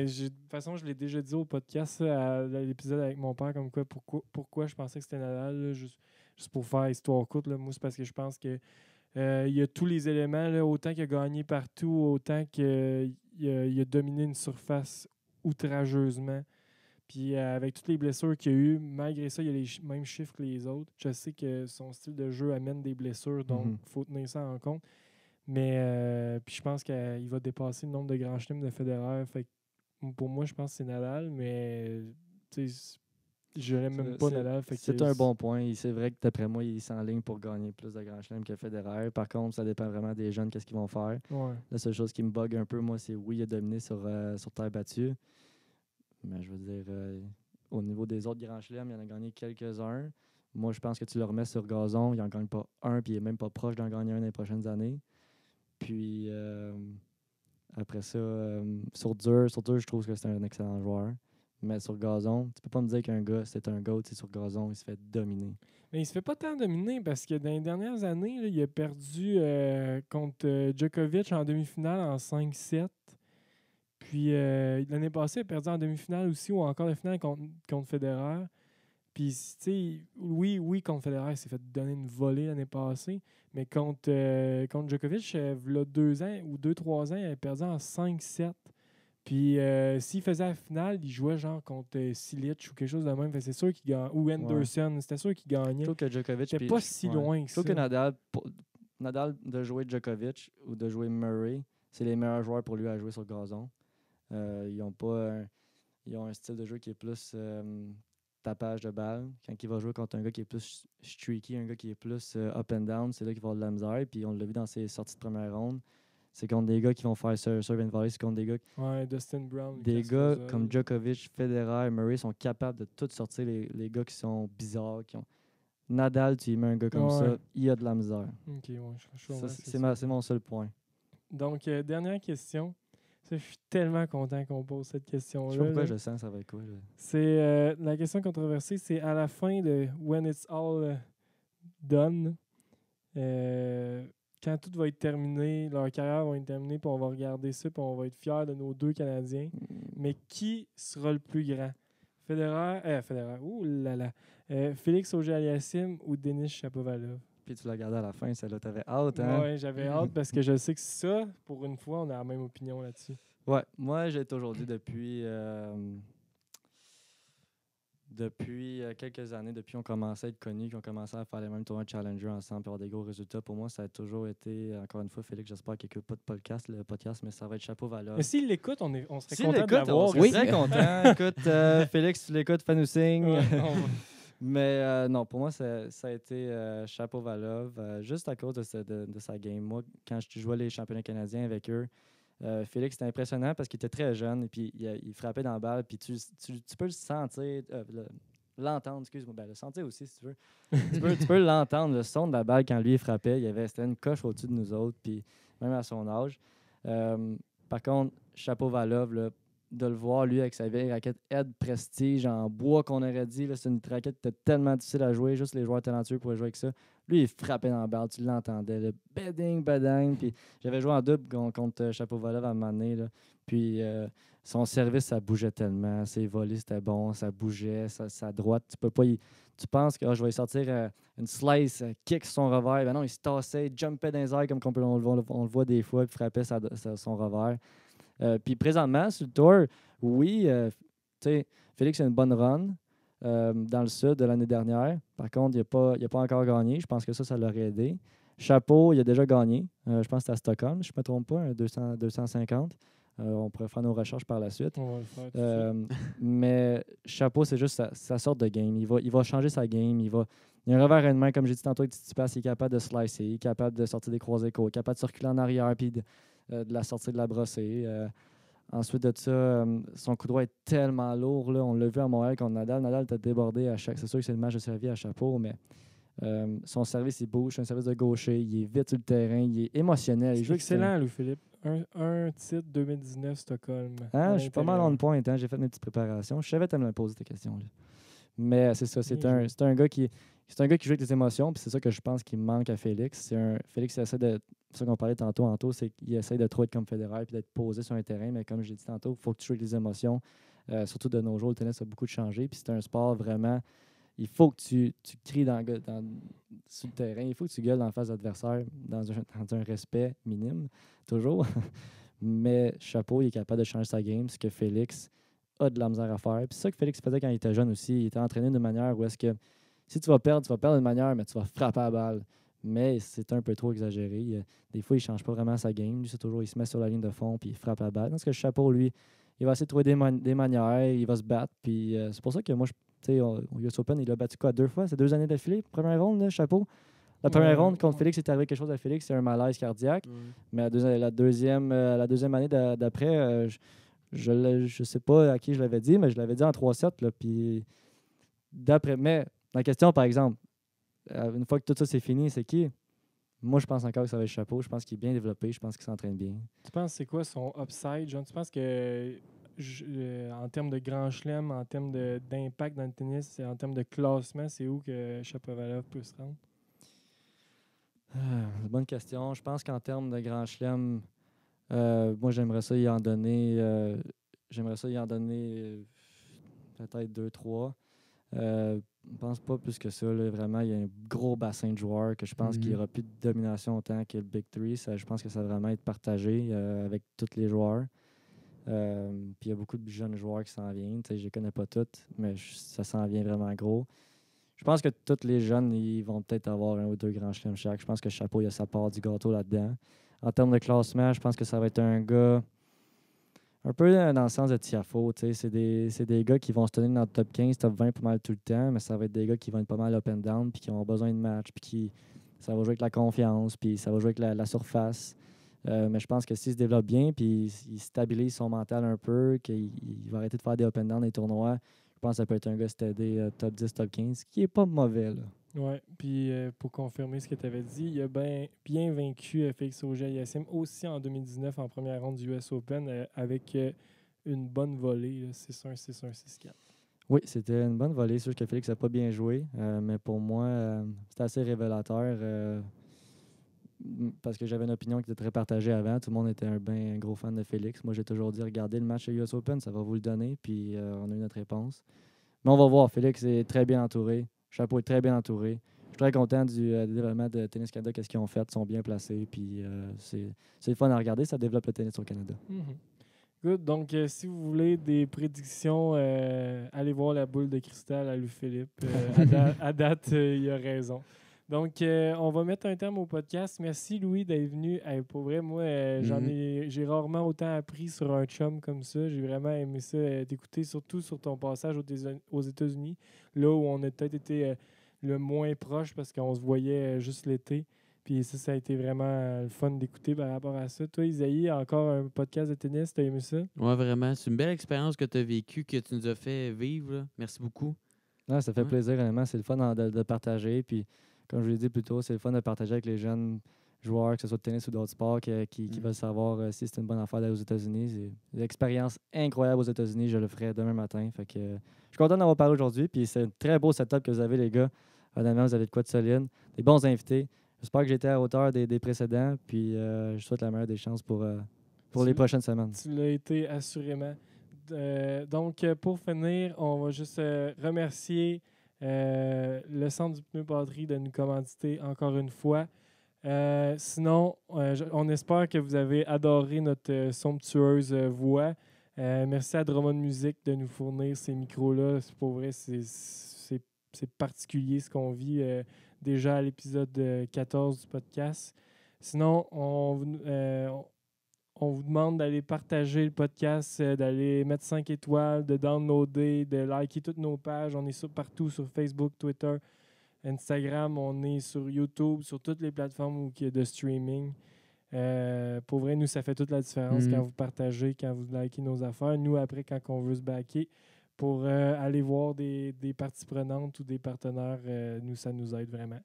S1: de toute façon, je l'ai déjà dit au podcast, à l'épisode avec mon père, comme quoi, pourquoi je pensais que c'était Nadal, là, juste pour faire histoire courte. Là. Moi, c'est parce que je pense que il y a tous les éléments, là, autant qu'il a gagné partout, autant qu'il a dominé une surface outrageusement. Puis avec toutes les blessures qu'il y a eu, malgré ça, il y a les mêmes chiffres que les autres. Je sais que son style de jeu amène des blessures, donc il faut tenir ça en compte. Mais puis je pense qu'il va dépasser le nombre de grands chelems de Federer. Fait que pour moi, je pense que c'est Nadal, mais je n'aime même pas Nadal.
S3: C'est un bon point. C'est vrai que d'après moi, il s'enligne pour gagner plus de grands chelems que Federer. Par contre, ça dépend vraiment des jeunes, qu'est-ce qu'ils vont faire.
S1: Ouais.
S3: La seule chose qui me bug un peu, moi, c'est oui, il a dominé sur terre battue. Mais je veux dire, au niveau des autres grands chelems, il en a gagné quelques-uns. Moi, je pense que tu le remets sur gazon, il n'en gagne pas un, puis il n'est même pas proche d'en gagner un dans les prochaines années. Puis après ça, sur dur, je trouve que c'est un excellent joueur. Mais sur gazon, tu peux pas me dire qu'un gars, c'est un GOAT, c'est sur gazon, il se fait dominer.
S1: Mais il se fait pas tant dominer parce que dans les dernières années, là, il a perdu contre Djokovic en demi-finale en 5-7. Puis l'année passée, il a perdu en demi-finale aussi ou encore la finale contre Federer. Puis, tu sais, oui, contre Federer, il s'est fait donner une volée l'année passée. Mais contre Djokovic, il y a 2 ans ou 2-3 ans, il avait perdu en 5-7. Puis, s'il faisait la finale, il jouait genre contre Silic ou quelque chose de même. Fait que c'est sûr qu'il gagnait. Ou Anderson, c'était sûr qu'il gagnait.
S3: Je trouve que Djokovic.
S1: C'était pas si loin que
S3: Je trouve
S1: ça.
S3: que Nadal, de jouer Djokovic ou de jouer Murray, c'est les meilleurs joueurs pour lui à jouer sur le gazon. Ils ont un style de jeu qui est plus tapage de balle. Quand il va jouer contre un gars qui est plus streaky, un gars qui est plus up and down, c'est là qu'il va avoir de la misère. Puis on l'a vu dans ses sorties de première ronde. C'est contre des gars qui vont faire serve and volley. C'est contre
S1: Ouais, Dustin Brown.
S3: des
S1: Lucas
S3: gars
S1: Rosol.
S3: comme Djokovic, Federer, Murray sont capables de tout sortir les gars qui sont bizarres. Nadal, tu y mets un gars comme
S1: Ouais.
S3: ça, il a de la misère.
S1: Ok, ouais, je comprends
S3: Ça,
S1: ce que
S3: c'est
S1: tu veux
S3: c'est mon seul point.
S1: Donc, dernière question. Ça, je suis tellement content qu'on pose cette
S3: Je sais
S1: question-là.
S3: pas pourquoi
S1: là.
S3: je sens ça va être quoi.
S1: C'est la question controversée, c'est à la fin de When It's All Done, quand tout va être terminé, leur carrière va être terminée, puis on va regarder ça, puis on va être fiers de nos deux Canadiens. Mais qui sera le plus grand? Federer, ouh là là. Félix Auger-Aliassime ou Denis Shapovalov?
S3: Puis tu l'as gardé à la fin, celle-là, t'avais hâte, hein?
S1: Ouais, j'avais hâte parce que je sais que ça, pour une fois, on a la même opinion là-dessus.
S3: Ouais, moi, j'ai toujours dit depuis quelques années, depuis qu'on commençait à être connus, qu'on commençait à faire les mêmes tournois de Challenger ensemble et avoir des gros résultats, pour moi, ça a toujours été, encore une fois, Félix, j'espère qu'il n'écoute pas de le podcast, mais ça va être Shapovalov.
S1: Mais s'il l'écoute, on serait
S3: S'il
S1: content de
S3: l'écoute,
S1: l'avoir.
S3: on serait
S2: Oui.
S3: très content. Écoute, Félix, tu l'écoutes, fais-nous signe.
S1: Ouais, on va-
S3: Mais non, pour moi, ça a été Shapovalov, juste à cause de sa game. Moi, quand je jouais les championnats canadiens avec eux, Félix, c'était impressionnant parce qu'il était très jeune et puis il frappait dans la balle. Puis tu peux le sentir, l'entendre, excuse-moi, ben, le sentir aussi si tu veux. tu peux l'entendre, le son de la balle quand lui il frappait. C'était une coche au-dessus de nous autres, puis même à son âge. Par contre, Shapovalov, là, de le voir, lui, avec sa vieille raquette Ed Prestige en bois qu'on aurait dit, là, c'est une raquette qui était tellement difficile à jouer, juste les joueurs talentueux pouvaient jouer avec ça. Lui, il frappait dans la balle, tu l'entendais, le beding, beding. Puis j'avais joué en double contre Shapovalov à un moment donné, là. Puis son service, ça bougeait tellement. Ses volets, c'était bon, ça bougeait, sa droite, tu peux pas tu penses que je vais lui sortir une slice, kick sur son revers. Ben non, il se tassait, jumpait dans les airs comme on le voit des fois, puis frappait son revers. Puis présentement, sur le tour, oui, tu sais, Félix a une bonne run dans le sud de l'année dernière. Par contre, il n'a pas encore gagné. Je pense que ça l'aurait aidé. Chapeau, il a déjà gagné. Je pense que c'était à Stockholm, si je ne me trompe pas, un 250. On pourrait faire nos recherches par la suite.
S1: on va le faire tout de suite.
S3: Mais Chapeau, c'est juste sa sorte de game. Il va changer sa game. Il a un revers à une main, comme j'ai dit tantôt avec Tsitsipas, il est capable de slicer, il est capable de sortir des croisés courts, il est capable de circuler en arrière puis de la sortir de la brossée. Ensuite de ça, son coup droit est tellement lourd. Là. On l'a vu à Montréal contre Nadal. Nadal t'a débordé à chaque. C'est sûr que c'est le match de service à Chapeau, mais son service, il bouge. C'est un service de gaucher. Il est vite sur le terrain. Il est émotionnel. Il
S1: C'est
S3: joue
S1: excellent, Louis-Philippe. Un titre 2019 Stockholm.
S3: Hein,
S1: à
S3: je suis pas mal on
S1: l'intérieur.
S3: point. Hein? J'ai fait mes petites préparations. Je savais que tu me poser tes questions-là. Mais c'est ça.
S1: Bien joué.
S3: C'est un gars qui joue avec les émotions. Puis c'est ça que je pense qu'il manque à Félix. Félix essaie de. C'est ça qu'on parlait tantôt, c'est qu'il essaie de trop être comme Federer puis d'être posé sur un terrain. Mais comme j'ai dit tantôt, il faut que tu joues avec les émotions. Surtout de nos jours, le tennis a beaucoup changé. Puis c'est un sport vraiment. Il faut que tu cries sur le terrain. Il faut que tu gueules en face de l'adversaire dans un respect minime, toujours. Mais Chapeau, il est capable de changer sa game, ce que Félix a de la misère à faire. Puis c'est ça que Félix faisait quand il était jeune aussi. Il était entraîné d'une manière où est-ce que si tu vas perdre d'une manière, mais tu vas frapper à la balle. Mais c'est un peu trop exagéré. Des fois, il ne change pas vraiment sa game. Lui, c'est toujours, il se met sur la ligne de fond puis il frappe à la balle. Parce que Chapeau, lui, il va essayer de trouver des manières, il va se battre. Puis c'est pour ça que moi, tu sais, au US Open, il a battu quoi, 2 fois? C'est 2 années d'affilée, première ronde, là, Chapeau. La première ronde contre Félix, c'est arrivé quelque chose à Félix, c'est un malaise cardiaque. Mais la deuxième année d'après, je sais pas à qui je l'avais dit, mais je l'avais dit en 3-7. Là, puis mais la question, par exemple, une fois que tout ça c'est fini, c'est qui? Moi, je pense encore que ça va être Chapeau. Je pense qu'il est bien développé. Je pense qu'il s'entraîne bien.
S1: Tu penses c'est quoi son upside, John? Tu penses que en termes de grand chelem, en termes d'impact dans le tennis, en termes de classement, c'est où que Shapovalov peut se rendre?
S3: Bonne question. Je pense qu'en termes de grand chelem, moi, j'aimerais ça y en donner peut-être 2-3. Je pense pas plus que ça. Là. Vraiment, il y a un gros bassin de joueurs que je pense qu'il n'y aura plus de domination autant que le Big Three. Je pense que ça va vraiment être partagé avec tous les joueurs. Puis il y a beaucoup de jeunes joueurs qui s'en viennent. Je ne les connais pas toutes, mais ça s'en vient vraiment gros. Je pense que tous les jeunes, ils vont peut-être avoir 1 ou 2 grands chelems chaque. Je pense que Chapeau, il a sa part du gâteau là-dedans. En termes de classement, je pense que ça va être un gars Un peu dans le sens de Tiafoe, tu sais, c'est des gars qui vont se tenir dans le top 15, top 20 pas mal tout le temps, mais ça va être des gars qui vont être pas mal up and down, puis qui ont besoin de match, puis ça va jouer avec la confiance, puis ça va jouer avec la surface. Mais je pense que s'il se développe bien, puis il stabilise son mental un peu, qu'il va arrêter de faire des up and down des tournois, je pense que ça peut être un gars steady top 10, top 15, qui est pas mauvais, là.
S1: Oui, puis pour confirmer ce que tu avais dit, il a bien vaincu Félix Auger-Aliassime aussi en 2019 en première ronde du US Open avec une bonne volée, là, 6-1, 6-1, 6-4.
S3: Oui, c'était une bonne volée. C'est sûr que Félix n'a pas bien joué, mais pour moi, c'était assez révélateur parce que j'avais une opinion qui était très partagée avant. Tout le monde était un gros fan de Félix. Moi, j'ai toujours dit, regardez le match à US Open, ça va vous le donner, puis on a eu notre réponse. Mais on va voir, Félix est très bien entouré. Chapeau est très bien entouré. Je suis très content du développement de Tennis Canada, qu'est-ce qu'ils ont fait, ils sont bien placés, puis c'est le fun à regarder, ça développe le tennis au Canada.
S1: Good. Donc, si vous voulez des prédictions, allez voir la boule de cristal à Louis-Philippe. À date, il a raison. Donc, on va mettre un terme au podcast. Merci, Louis, d'être venu. Pour vrai, moi, j'ai rarement autant appris sur un chum comme ça. J'ai vraiment aimé ça, t'écouter, surtout sur ton passage aux États-Unis, là où on a peut-être été le moins proche parce qu'on se voyait juste l'été. Puis ça a été vraiment le fun d'écouter par rapport à ça. Toi, Isaïe, encore un podcast de tennis, t'as aimé ça?
S2: Ouais, vraiment. C'est une belle expérience que tu as vécue, que tu nous as fait vivre, là. Merci beaucoup.
S3: Ouais, ça fait
S2: Ouais.
S3: plaisir, vraiment. C'est le fun de partager. Puis, comme je l'ai dit plus tôt, c'est le fun de partager avec les jeunes joueurs, que ce soit de tennis ou d'autres sports, qui veulent savoir si c'est une bonne affaire d'aller aux États-Unis. C'est une expérience incroyable aux États-Unis. Je le ferai demain matin. Fait que, je suis content d'avoir parlé aujourd'hui. Puis, c'est un très beau setup que vous avez, les gars. Honnêtement, vous avez de quoi de solide. Des bons invités. J'espère que j'ai été à la hauteur des précédents. Puis, je souhaite la meilleure des chances pour les prochaines semaines.
S1: Tu l'as été assurément. Donc, pour finir, on va juste remercier le Centre du pneu batterie de nous commanditer encore une fois. Sinon, on espère que vous avez adoré notre somptueuse voix. Merci à Drummond Music de nous fournir ces micros-là. Pour vrai, c'est particulier ce qu'on vit déjà à l'épisode 14 du podcast. Sinon, on vous demande d'aller partager le podcast, d'aller mettre 5 étoiles, de downloader, de liker toutes nos pages. On est partout sur Facebook, Twitter, Instagram. On est sur YouTube, sur toutes les plateformes de streaming. Pour vrai, nous, ça fait toute la différence quand vous partagez, quand vous likez nos affaires. Nous, après, quand on veut se backer pour aller voir des parties prenantes ou des partenaires, nous, ça nous aide vraiment.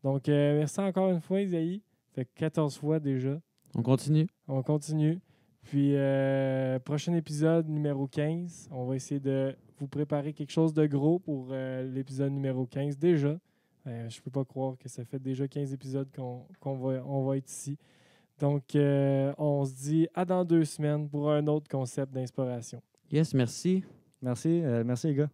S1: Donc, merci encore une fois, Isaïe. Ça fait 14 fois déjà.
S2: On continue.
S1: On continue. Puis, prochain épisode numéro 15. On va essayer de vous préparer quelque chose de gros pour l'épisode numéro 15 déjà. Je peux pas croire que ça fait déjà 15 épisodes qu'on va être ici. Donc, on se dit à dans 2 semaines pour un autre concept d'inspiration.
S2: Yes, merci.
S3: Merci les gars.